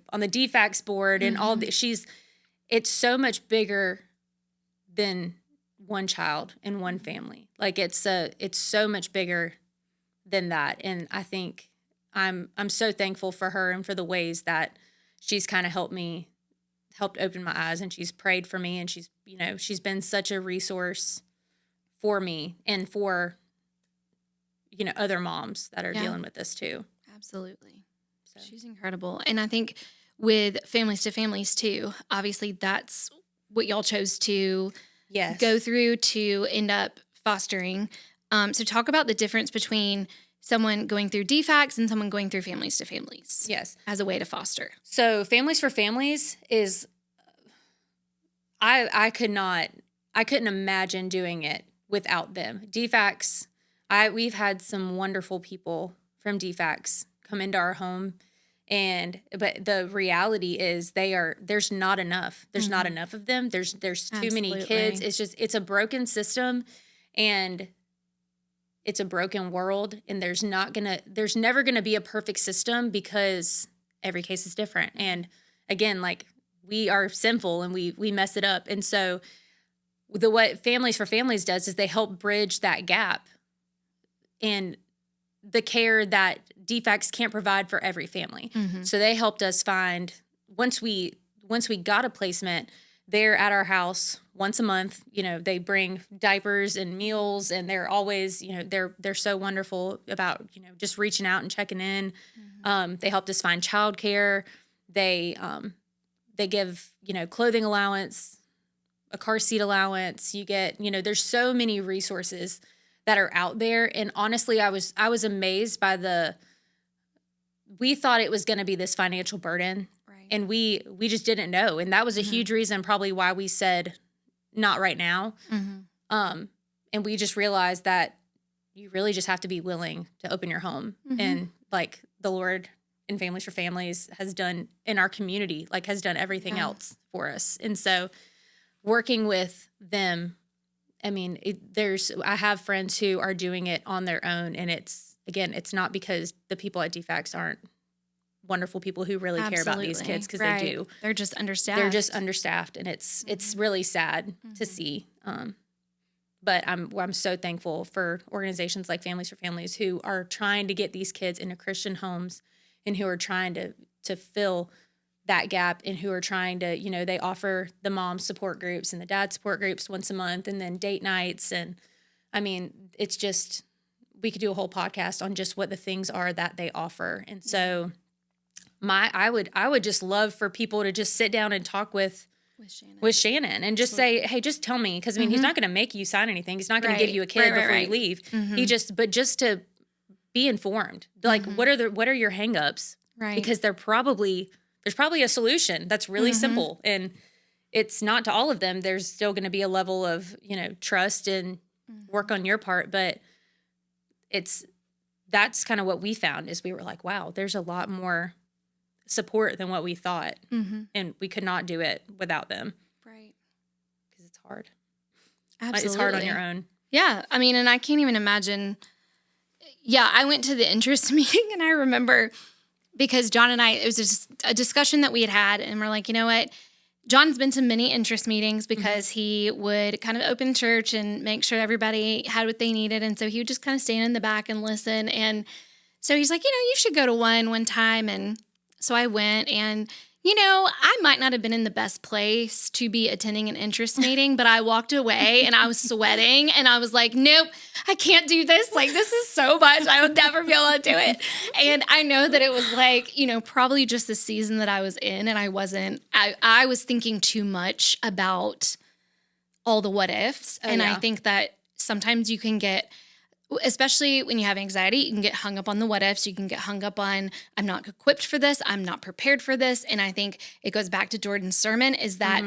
on the DFACS board, and all it's so much bigger than one child and one family. Like it's so much bigger than that. And I think I'm so thankful for her and for the ways that she's kind of helped open my eyes, and she's prayed for me, and she's been such a resource for me and for, other moms that are dealing with this too. Absolutely. So. She's incredible. And I think with families to families too, obviously that's what y'all chose to go through to end up fostering. So talk about the difference between someone going through DFACs and someone going through families to families. Yes. As a way to foster. So Families for Families is, I couldn't imagine doing it without them. DFACs, we've had some wonderful people from DFACs come into our home, but the reality is there's not enough. There's not enough of them. There's too many kids. It's a broken system, and it's a broken world, and there's never gonna be a perfect system because every case is different. And again, like, we are sinful and we mess it up. And so what Families for Families does is they help bridge that gap and the care that DFACs can't provide for every family. So they helped us find, once we got a placement, they're at our house once a month. They bring diapers and meals, and they're always, they're so wonderful about, just reaching out and checking in. They helped us find childcare. They give, clothing allowance, a car seat allowance. You get, there's so many resources that are out there. And honestly, I was amazed by we thought it was going to be this financial burden. And we just didn't know. And that was a huge reason probably why we said not right now. And we just realized that you really just have to be willing to open your home. And like the Lord in Families for Families has done in our community, like has done everything else for us. And so working with them, I mean, I have friends who are doing it on their own. And it's not because the people at DFACs aren't wonderful people who really care about these kids, because they do. They're just understaffed. And it's really sad to see. But I'm so thankful for organizations like Families for Families who are trying to get these kids into Christian homes, and who are trying to fill that gap, and who are trying to, they offer the mom support groups and the dad support groups once a month, and then date nights. And I mean, it's just, we could do a whole podcast on just what the things are that they offer. And so I would just love for people to just sit down and talk with Shannon and just say, hey, just tell me. Because I mean, he's not going to make you sign anything. He's not going to give you a kid before you leave. But just to be informed, like, what are your hangups? Right. Because there's probably a solution that's really simple, and it's not to all of them. There's still going to be a level of, trust and work on your part. But that's kind of what we found, is we were like, wow, there's a lot more support than what we thought. And we could not do it without them. Right. Because it's hard. Absolutely. It's hard on your own. Yeah. I mean, and I can't even imagine. Yeah. I went to the interest meeting, and I remember, because John and it was just a discussion that we had, and we're like, you know what? John's been to many interest meetings because he would kind of open church and make sure everybody had what they needed. And so he would just kind of stand in the back and listen. And so he's like, you should go to one time. And so I went, and, I might not have been in the best place to be attending an interest meeting, but I walked away and I was sweating, and I was like, nope, I can't do this. Like, this is so much. I would never be able to do it. And I know that it was like, probably just the season that I was in, and I was thinking too much about all the what ifs. I think that sometimes you can get, especially when you have anxiety, you can get hung up on the what ifs. You can get hung up on, I'm not equipped for this. I'm not prepared for this. And I think it goes back to Jordan's sermon, is that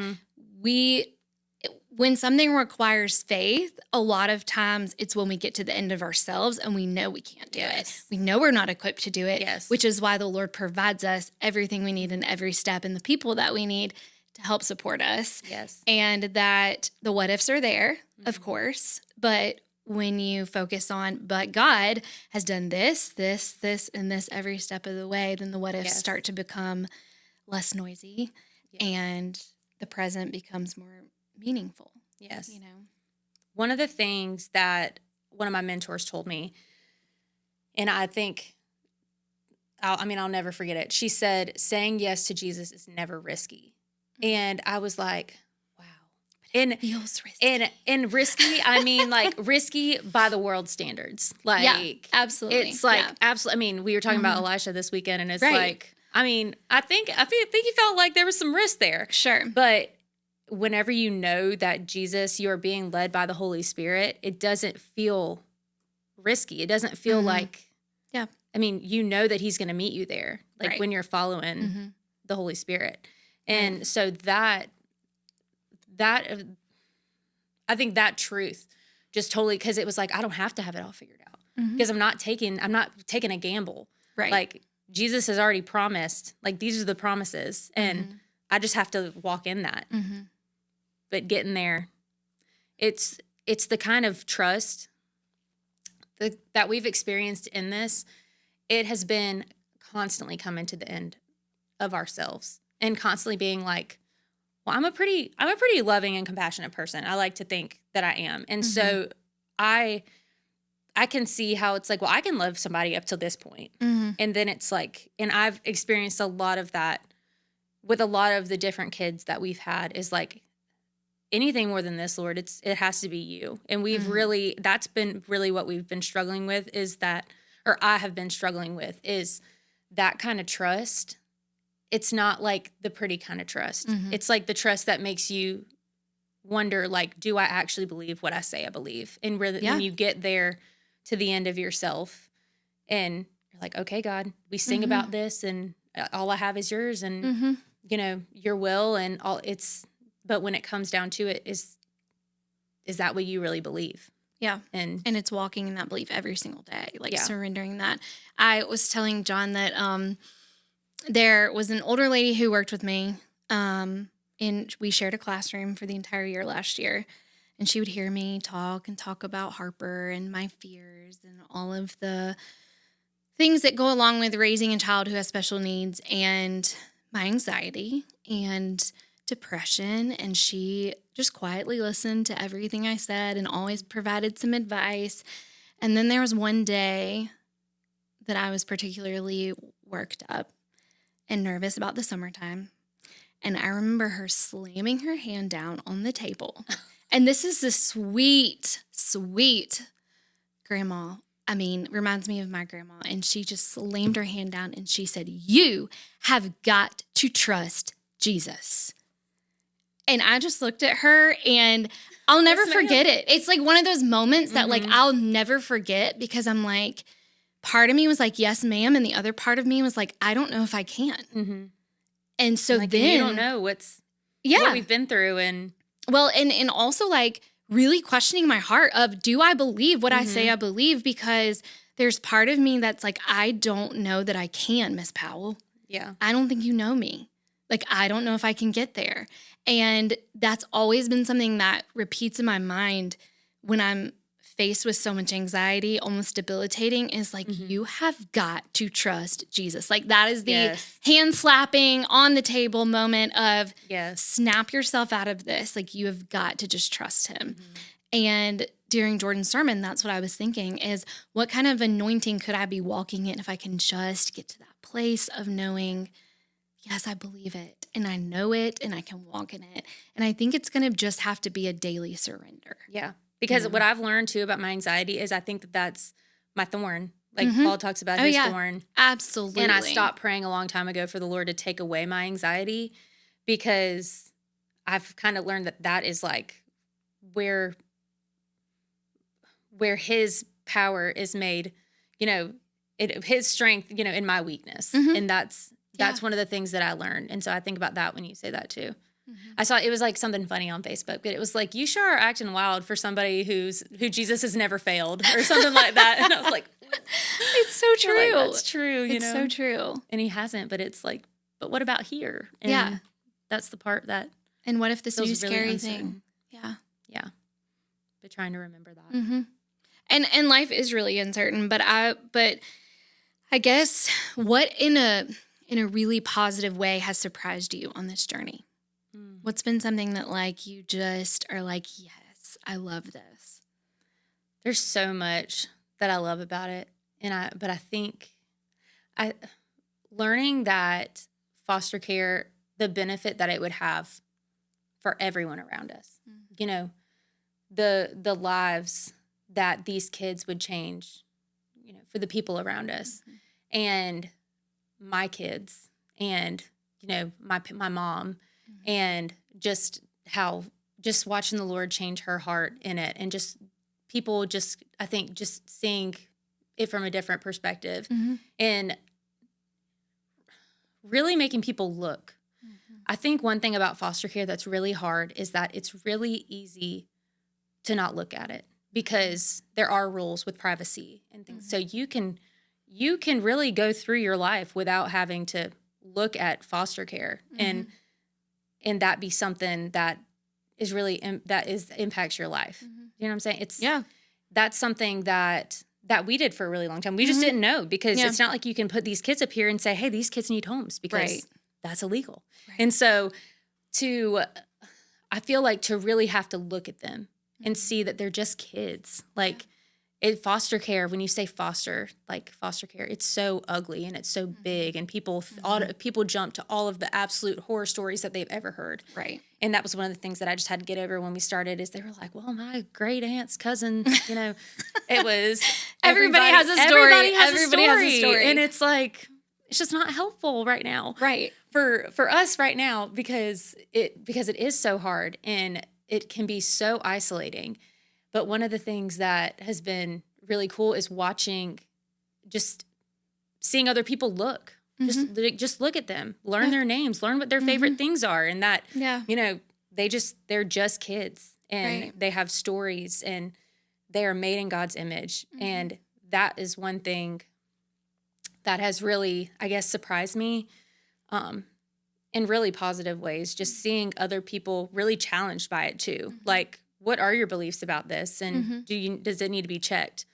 when something requires faith, a lot of times it's when we get to the end of ourselves and we know we can't do it. We know we're not equipped to do it, which is why the Lord provides us everything we need in every step, and the people that we need to help support us. And that the what ifs are there, of course, but when you focus on, but God has done this, and this every step of the way, then the what ifs start to become less noisy, and the present becomes more meaningful. One of the things that one of my mentors told me, and I think, I'll never forget it. She said, saying yes to Jesus is never risky. And I was like, And feels risky. And risky, I mean, like, risky by the world standards. Like, absolutely. It's like, absolutely. I mean, we were talking about Elisha this weekend, and it's like, I mean, I think he felt like there was some risk there. Sure. But whenever you know that Jesus, you are being led by the Holy Spirit, it doesn't feel risky. It doesn't feel like, yeah. I mean, you know that he's going to meet you there, like Right. when you're following the Holy Spirit. And so that I think that truth just totally, because it was like, I don't have to have it all figured out because I'm not taking a gamble. Right. Like Jesus has already promised, like these are the promises, and I just have to walk in that. But getting there, it's the kind of trust that we've experienced in this. It has been constantly coming to the end of ourselves and constantly being like, well, I'm a pretty loving and compassionate person. I like to think that I am. And so I can see how it's like, well, I can love somebody up to this point. And then it's like, and I've experienced a lot of that with a lot of the different kids that we've had, is like, anything more than this, Lord, it has to be you. And we've really, that's been really what we've been struggling with, is that, or I have been struggling with, is that kind of trust. It's not like the pretty kind of trust. It's like the trust that makes you wonder, like, do I actually believe what I say I believe? And when you get there to the end of yourself and you're like, okay, God, we sing about this and all I have is yours and, you know, your will and all but when it comes down to it, is that what you really believe? Yeah. And it's walking in that belief every single day, like surrendering that. I was telling John that there was an older lady who worked with me, and we shared a classroom for the entire year last year. And she would hear me talk about Harper and my fears and all of the things that go along with raising a child who has special needs and my anxiety and depression. And she just quietly listened to everything I said and always provided some advice. And then there was one day that I was particularly worked up and nervous about the summertime. And I remember her slamming her hand down on the table. And this is the sweet, sweet grandma. I mean, reminds me of my grandma. And she just slammed her hand down and she said, "You have got to trust Jesus." And I just looked at her and I'll never forget it. It's like one of those moments that like I'll never forget, because I'm like, part of me was like, yes, ma'am. And the other part of me was like, I don't know if I can. And so like, then and you don't know what we've been through. And well, and also like really questioning my heart of, do I believe what I say I believe? Because there's part of me that's like, I don't know that I can, Miss Powell. Yeah. I don't think you know me. Like, I don't know if I can get there. And that's always been something that repeats in my mind when I'm faced with so much anxiety, almost debilitating, is like, you have got to trust Jesus. Like, that is the hand slapping on the table moment of snap yourself out of this. Like, you have got to just trust him. And during Jordan's sermon, that's what I was thinking, is what kind of anointing could I be walking in if I can just get to that place of knowing, yes, I believe it and I know it and I can walk in it. And I think it's going to just have to be a daily surrender. Yeah. Because what I've learned too about my anxiety is I think that that's my thorn. Like Paul talks about his thorn. Absolutely. And I stopped praying a long time ago for the Lord to take away my anxiety, because I've kind of learned that is like where his power is made, you know, his strength, you know, in my weakness. And that's one of the things that I learned. And so I think about that when you say that too. I saw it was like something funny on Facebook, but it was like, you sure are acting wild for somebody who Jesus has never failed or something like that. And I was like, it's so true. Like, that's true. You know, so true. And he hasn't, but it's like, but what about here? And that's the part that. And what if this new really scary uncertain. thing? Yeah. Yeah. But trying to remember that. And life is really uncertain, but I guess what in a really positive way has surprised you on this journey? What's been something that like you just are like, yes, I love this? There's so much that I love about it. But I think learning that foster care, the benefit that it would have for everyone around us, you know, the lives that these kids would change, you know, for the people around us and my kids and, you know, my mom and just how just watching the Lord change her heart in it, and just people just, I think, just seeing it from a different perspective, and really making people look. I think one thing about foster care that's really hard is that it's really easy to not look at it, because there are rules with privacy and things. So you can really go through your life without having to look at foster care, and that be something that is really impacts your life. You know what I'm saying? That's something that we did for a really long time. We just didn't know, because it's not like you can put these kids up here and say, hey, these kids need homes, because that's illegal. And so I feel like to really have to look at them and see that they're just kids. Like in foster care, when you say foster care, it's so ugly and it's so big, and people jump to all of the absolute horror stories that they've ever heard. Right. And that was one of the things that I just had to get over when we started, is they were like, well, my great aunt's cousin, it was Everybody has a story. Everybody has a story. And it's like, it's just not helpful right now. Right. For us right now, because it is so hard and it can be so isolating. But one of the things that has been really cool is just seeing other people look. Just look at them, learn their names, learn what their favorite things are, and that they're just kids, and they have stories, and they are made in God's image, and that is one thing that has really, I guess, surprised me, in really positive ways. Just seeing other people really challenged by it too, like, what are your beliefs about this, and does it need to be checked?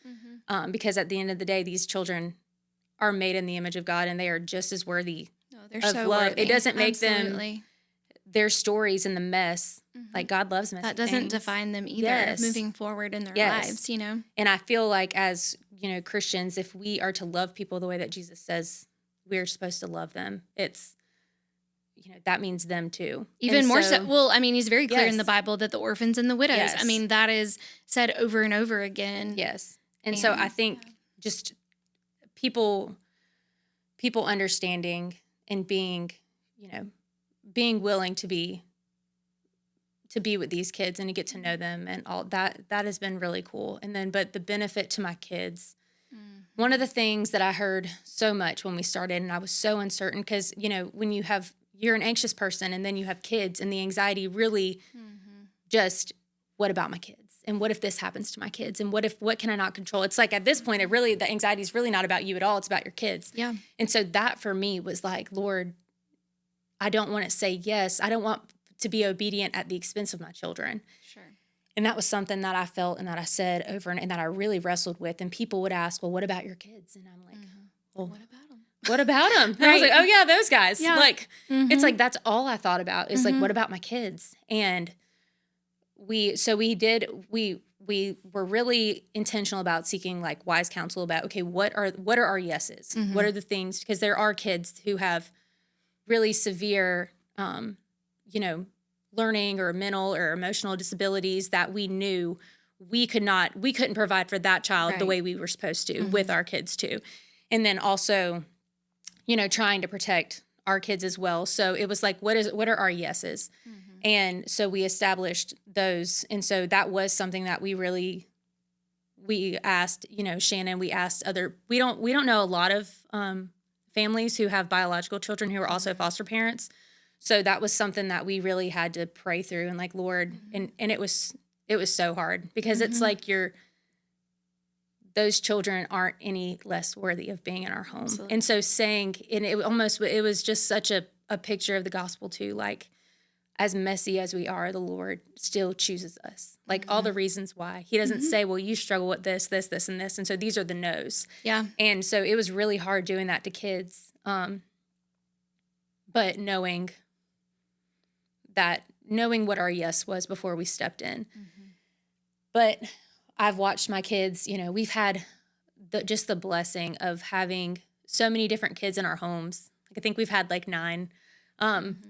Because at the end of the day, these children are made in the image of God, and they are just as worthy of so love. worthy. It doesn't make them their stories in the mess. Like, God loves messy That doesn't things. define them either, moving forward in their lives, And I feel like, as Christians, if we are to love people the way that Jesus says we're supposed to love them, it's that means them too. Even more so. Well, I mean, he's very clear in the Bible that the orphans and the widows, I mean, that is said over and over again. Yes. And so I think just people understanding and being willing to be with these kids and to get to know them, and all that has been really cool. And then, but the benefit to my kids, one of the things that I heard so much when we started, and I was so uncertain, because, when you're an anxious person and then you have kids, and the anxiety really just, what about my kids? And what if this happens to my kids? And what can I not control? It's like, at this point, the anxiety is really not about you at all. It's about your kids. Yeah. And so that for me was like, Lord, I don't want to say yes. I don't want to be obedient at the expense of my children. Sure. And that was something that I felt and that I said over and that I really wrestled with. And people would ask, well, what about your kids? And I'm like, well, what about them? What about them? And I was like, oh yeah, those guys. Yeah. Like, it's like, that's all I thought about is like, what about my kids? And we were really intentional about seeking like wise counsel about, okay, what are our yeses? What are the things? Because there are kids who have really severe, learning or mental or emotional disabilities that we knew we couldn't provide for that child the way we were supposed to with our kids too. And then also, trying to protect our kids as well. So it was like, what are our yeses? And so we established those. And so that was something that we asked, Shannon, we asked we don't know a lot of families who have biological children who are also foster parents. So that was something that we really had to pray through, and like, Lord, and it was so hard, because it's like those children aren't any less worthy of being in our home. Absolutely. And so it was just such a picture of the gospel too. Like, as messy as we are, the Lord still chooses us. Like, all the reasons why. He doesn't say, well, you struggle with this, this, this, and this. And so these are the no's. Yeah. And so it was really hard doing that to kids. But knowing what our yes was before we stepped in. But I've watched my kids, we've had just the blessing of having so many different kids in our homes. Like, I think we've had like 9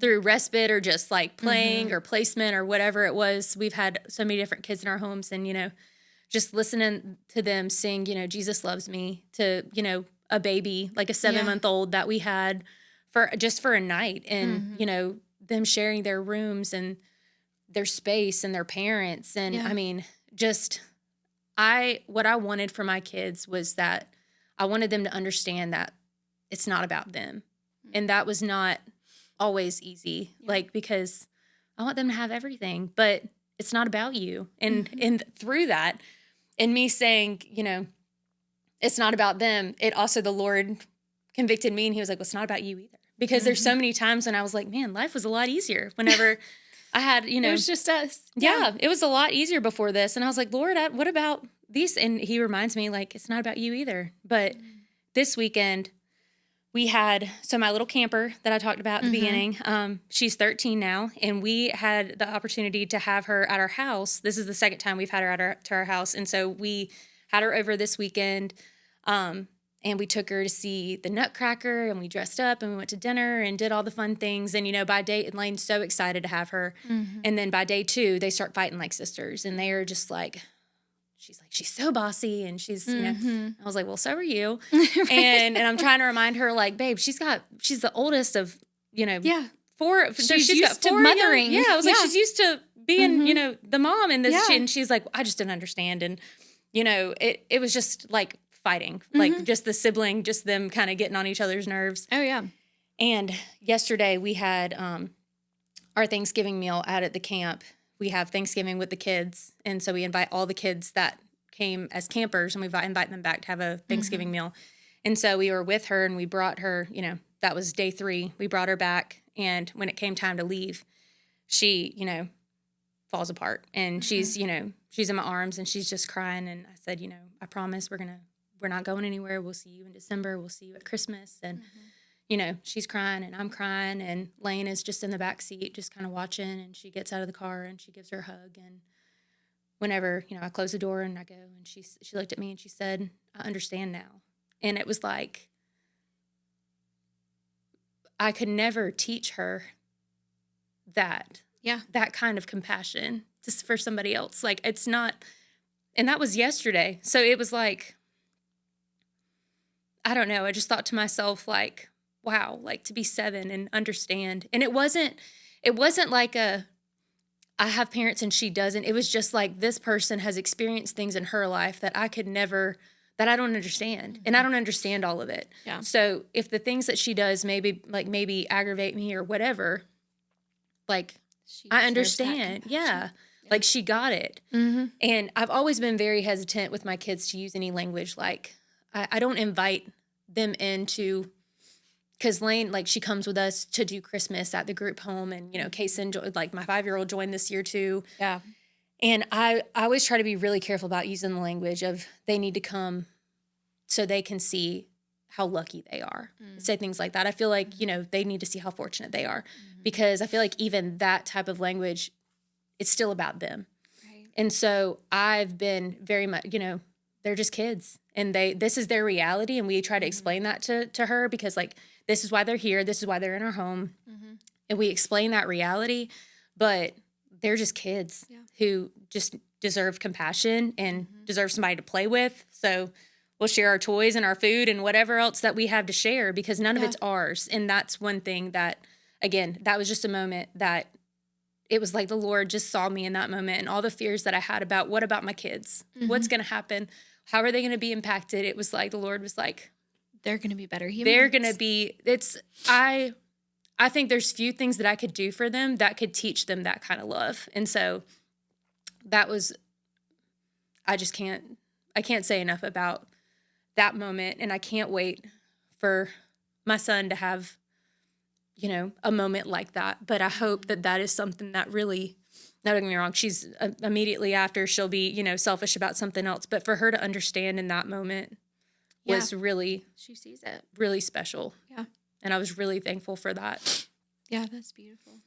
through respite or just like playing or placement or whatever it was. We've had so many different kids in our homes, and, just listening to them sing, Jesus loves me, to, a baby, like a 7-month-old that we had for a night, and, them sharing their rooms and their space and their parents. And Yeah. I mean, what I wanted for my kids was that I wanted them to understand that it's not about them. And that was not always easy, because I want them to have everything, but it's not about you. And through that, and me saying, it's not about them, it also, the Lord convicted me, and he was like, well, it's not about you either. Because there's so many times when I was like, man, life was a lot easier whenever I had, It was just us. Yeah, it was a lot easier before this. And I was like, Lord, what about these? And he reminds me, like, it's not about you either. But this weekend, we had, so my little camper that I talked about at the beginning, she's 13 now, and we had the opportunity to have her at our house. This is the second time we've had her to our house. And so we had her over this weekend, and we took her to see the Nutcracker, and we dressed up, and we went to dinner and did all the fun things. And, by day, Lane's so excited to have her. And then by day 2, they start fighting like sisters, and they are just like, she's so bossy, and she's, I was like, well, so are you. Right. And I'm trying to remind her, like, babe, she's the oldest of, 4. She's used to mothering. I was like, she's used to being, the mom in this. And she's like, I just didn't understand. And, it was just like fighting, like just the sibling, just them kind of getting on each other's nerves. Oh, yeah. And yesterday we had our Thanksgiving meal out at the camp. We have Thanksgiving with the kids, and so we invite all the kids that came as campers, and we invite them back to have a Thanksgiving meal. And so we were with her, and we brought her, that was day 3. We brought her back, and when it came time to leave, she, falls apart. And she's, she's in my arms, and she's just crying. And I said, I promise we're not going anywhere. We'll see you in December. We'll see you at Christmas. And she's crying, and I'm crying, and Lane is just in the back seat, just kind of watching, and she gets out of the car, and she gives her a hug. And whenever, I close the door and I go, and she looked at me and she said, I understand now. And it was like, I could never teach her that kind of compassion just for somebody else. Like, it's not, and that was yesterday. So it was like, I don't know. I just thought to myself, like, wow, like, to be 7 and understand. And it wasn't like I have parents and she doesn't. It was just like, this person has experienced things in her life that I don't understand. And I don't understand all of it. Yeah. So if the things that she does maybe aggravate me or whatever, like, I understand. Yeah. Like, she got it. And I've always been very hesitant with my kids to use any language. Like, I don't invite them into, because Lane, like, she comes with us to do Christmas at the group home. And, Kaysen, like, my 5-year-old joined this year too. Yeah. And I always try to be really careful about using the language of, they need to come so they can see how lucky they are. Say things like that. I feel like, they need to see how fortunate they are. Because I feel like even that type of language, it's still about them. Right. And so I've been very much, they're just kids. And this is their reality. And we try to explain that to her, because, like, this is why they're here. This is why they're in our home. And we explain that reality. But they're just kids who just deserve compassion and deserve somebody to play with. So we'll share our toys and our food and whatever else that we have to share, because none of it's ours. And that's one thing that, again, that was just a moment that it was like the Lord just saw me in that moment, and all the fears that I had about, what about my kids? What's going to happen? How are they going to be impacted? It was like the Lord was like, they're going to be better humans. They're going to be, I think there's few things that I could do for them that could teach them that kind of love. And so that was, I can't say enough about that moment. And I can't wait for my son to have, a moment like that. But I hope that is something that really, not get me wrong, she's immediately after, she'll be, selfish about something else. But for her to understand in that moment was really, she sees it, really special. Yeah. And I was really thankful for that. Yeah, that's beautiful.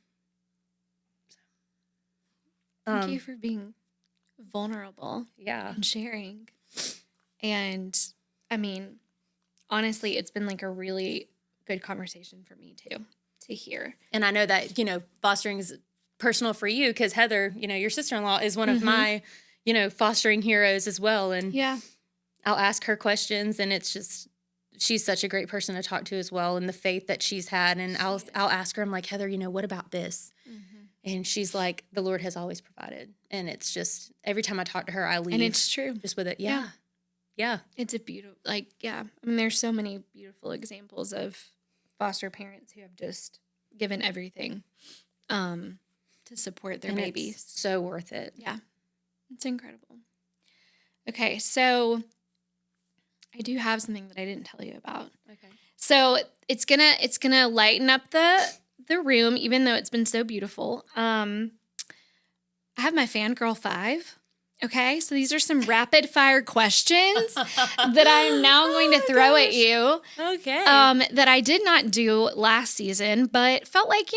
Thank you for being vulnerable. Yeah. And sharing. And I mean, honestly, it's been like a really good conversation for me too, to hear. And I know that, fostering is personal for you, because Heather, your sister-in-law, is one of my, fostering heroes as well. And I'll ask her questions, and it's just, she's such a great person to talk to as well, and the faith that she's had. And I'll ask her, I'm like, Heather, what about this? And she's like, the Lord has always provided. And it's just, every time I talk to her, I leave. And it's true. Just with it. Yeah. Yeah. It's a beautiful, like, yeah. I mean, there's so many beautiful examples of foster parents who have just given everything to support their babies. It's so worth it. Yeah. It's incredible. Okay, so I do have something that I didn't tell you about. Okay. So it's gonna lighten up the room, even though it's been so beautiful. I have my Fangirl 5. Okay, so these are some rapid fire questions that I am now going to throw at you. Okay. That I did not do last season, but felt like,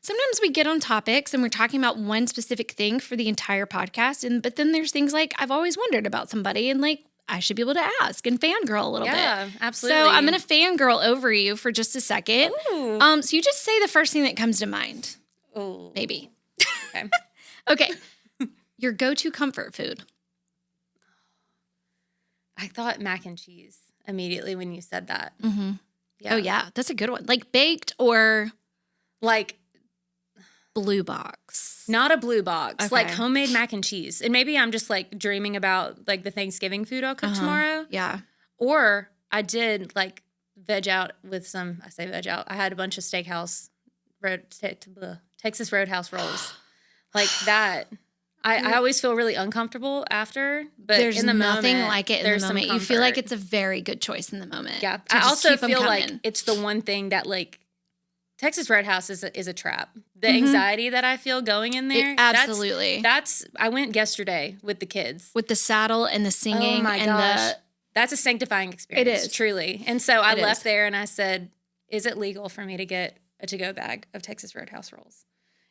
sometimes we get on topics and we're talking about one specific thing for the entire podcast. But then there's things like I've always wondered about somebody and like I should be able to ask and fangirl a little bit. Yeah, absolutely. So I'm going to fangirl over you for just a second. Ooh. So you just say the first thing that comes to mind. Ooh. Maybe. Okay. Okay. Your go-to comfort food. I thought mac and cheese immediately when you said that. Mm-hmm. Yeah. Oh, yeah. That's a good one. Like baked or like blue box? Not a blue box. Okay. Like homemade mac and cheese. And maybe I'm just like dreaming about like the Thanksgiving food I'll cook tomorrow. Yeah. Or I did like veg out with I say veg out. I had a bunch of steakhouse, Texas Roadhouse rolls. Like that. I always feel really uncomfortable after, but there's in the nothing moment, like it in the moment. You feel like it's a very good choice in the moment. Yeah. I also feel like it's the one thing that like Texas Roadhouse is a trap. The anxiety that I feel going in there. Absolutely. That's I went yesterday with the kids. With the saddle and the singing. Oh my gosh. That's a sanctifying experience. It is. Truly. And so I left there and I said, is it legal for me to get a to-go bag of Texas Roadhouse rolls?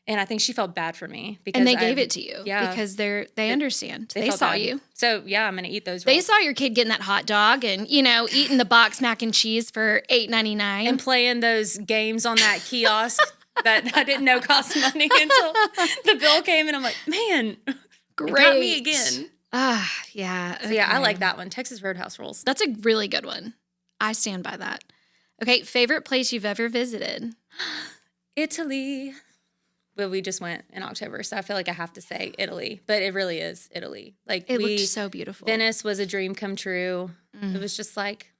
And I think she felt bad for me because they gave it to you. Yeah, because they understand. They saw bad. you. So yeah, I'm gonna eat those rolls. They saw your kid getting that hot dog and eating the box mac and cheese for $8.99 and playing those games on that kiosk that I didn't know cost money until the bill came and I'm like, man, great, it got me again. Yeah. Okay. So yeah, I like that one. Texas Roadhouse rolls. That's a really good one. I stand by that. Okay, favorite place you've ever visited? Italy. Well, we just went in October, so I feel like I have to say Italy, but it really is Italy. Like it looked so beautiful. Venice was a dream come true. It was just like,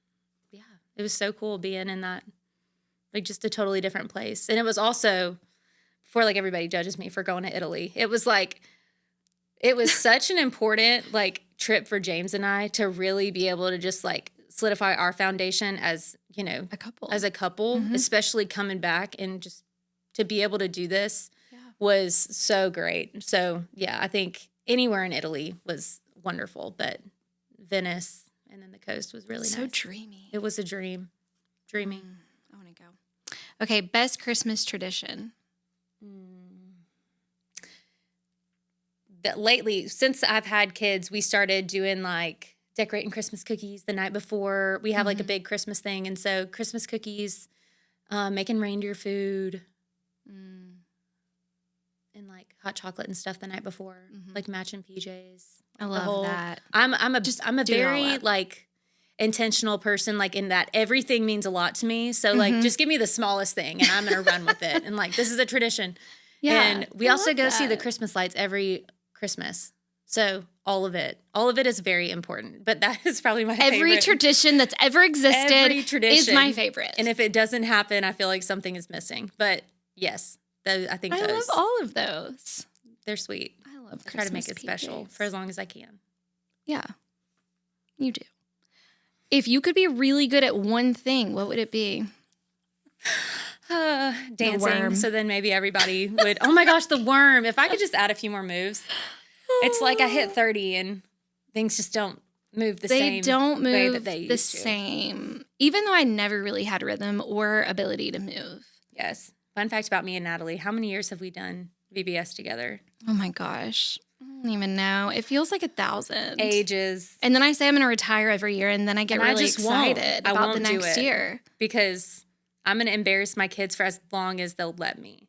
yeah, it was so cool being in that, like just a totally different place. And it was also, before like everybody judges me for going to Italy, it was such an important like trip for James and I to really be able to just like solidify our foundation as, a couple, especially coming back and just to be able to do this. Was so great. So yeah, I think anywhere in Italy was wonderful, but Venice and then the coast was really nice. So dreamy. It was a dream. Dreamy. I want to go. Okay, best Christmas tradition. That lately, since I've had kids, we started doing like decorating Christmas cookies the night before. We have like a big Christmas thing, and so Christmas cookies, making reindeer food. And like hot chocolate and stuff the night before, like matching PJs. I love that. I'm a very like intentional person, like in that everything means a lot to me. So like just give me the smallest thing and I'm gonna run with it. And like this is a tradition. Yeah. And we also go see the Christmas lights every Christmas. So all of it is very important. But that is probably my favorite. Every tradition that's ever existed is my favorite. And if it doesn't happen, I feel like something is missing. But yes. I think those. I love all of those. They're sweet. I love Christmas. Try to make it special for as long as I can. Yeah, you do. If you could be really good at one thing, what would it be? Dancing. So then maybe everybody would. Oh my gosh, the worm! If I could just add a few more moves, it's like I hit 30 and things just don't move the same. They don't move way that they used the to. same. Even though I never really had rhythm or ability to move. Yes. Fun fact about me and Natalie, how many years have we done VBS together? Oh my gosh. I don't even know. It feels like 1,000. Ages. And then I say I'm going to retire every year and then I get really excited about the next year. Because I'm going to embarrass my kids for as long as they'll let me.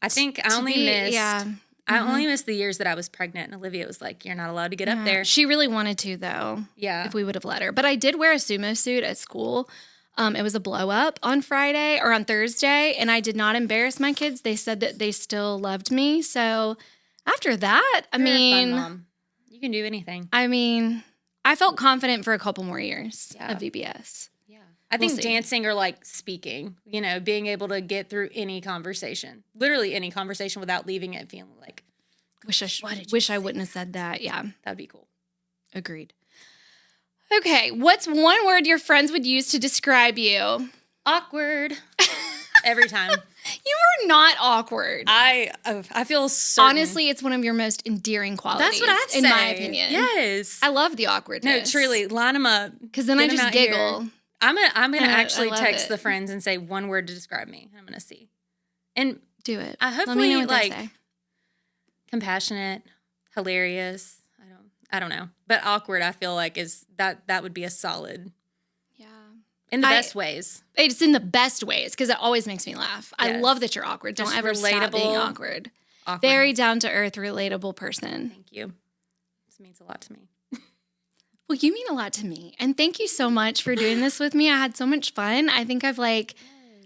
I think I only missed the years that I was pregnant and Olivia was like, you're not allowed to get up there. She really wanted to though. Yeah. If we would have let her. But I did wear a sumo suit at school. It was a blow up on Friday or on Thursday, and I did not embarrass my kids. They said that they still loved me. So after that, You're a fun mom. You can do anything. I felt confident for a couple more years Yeah. of VBS. Yeah. I think dancing or like speaking, being able to get through any conversation, literally any conversation without leaving it feeling like, Wish I wouldn't have said that. Yeah. That'd be cool. Agreed. Okay. What's one word your friends would use to describe you? Awkward. Every time. You are not awkward. I feel certain. Honestly, it's one of your most endearing qualities. That's what I'd say. In my opinion. Yes. I love the awkwardness. No, truly, line them up. Because then I just giggle. Here. I'm gonna actually text it. the friends and say one word to describe me. I'm gonna see. And do it. I Let me know hopefully what they say. Compassionate, hilarious. I don't know. But awkward, I feel like that would be a solid. Yeah. In the best ways. It's in the best ways because it always makes me laugh. Yes. I love that you're awkward. Don't ever stop being awkward. Very down to earth, relatable person. Thank you. This means a lot to me. Well, you mean a lot to me. And thank you so much for doing this with me. I had so much fun. I think I've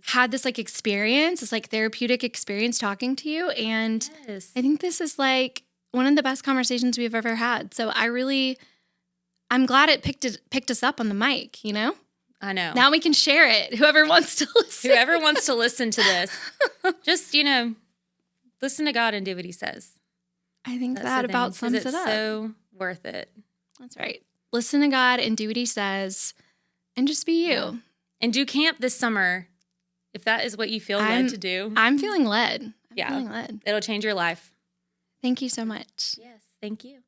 had this experience, this therapeutic experience talking to you. And I think this is one of the best conversations we've ever had. So I'm glad it picked us up on the mic, I know. Now we can share it. Whoever wants to listen. Whoever wants to listen to this, just, listen to God and do what he says. I think that about sums it up. It's so worth it. That's right. Listen to God and do what he says and just be you. Yeah. And do camp this summer if that is what you feel led to do. I'm feeling led. It'll change your life. Thank you so much. Yes, thank you.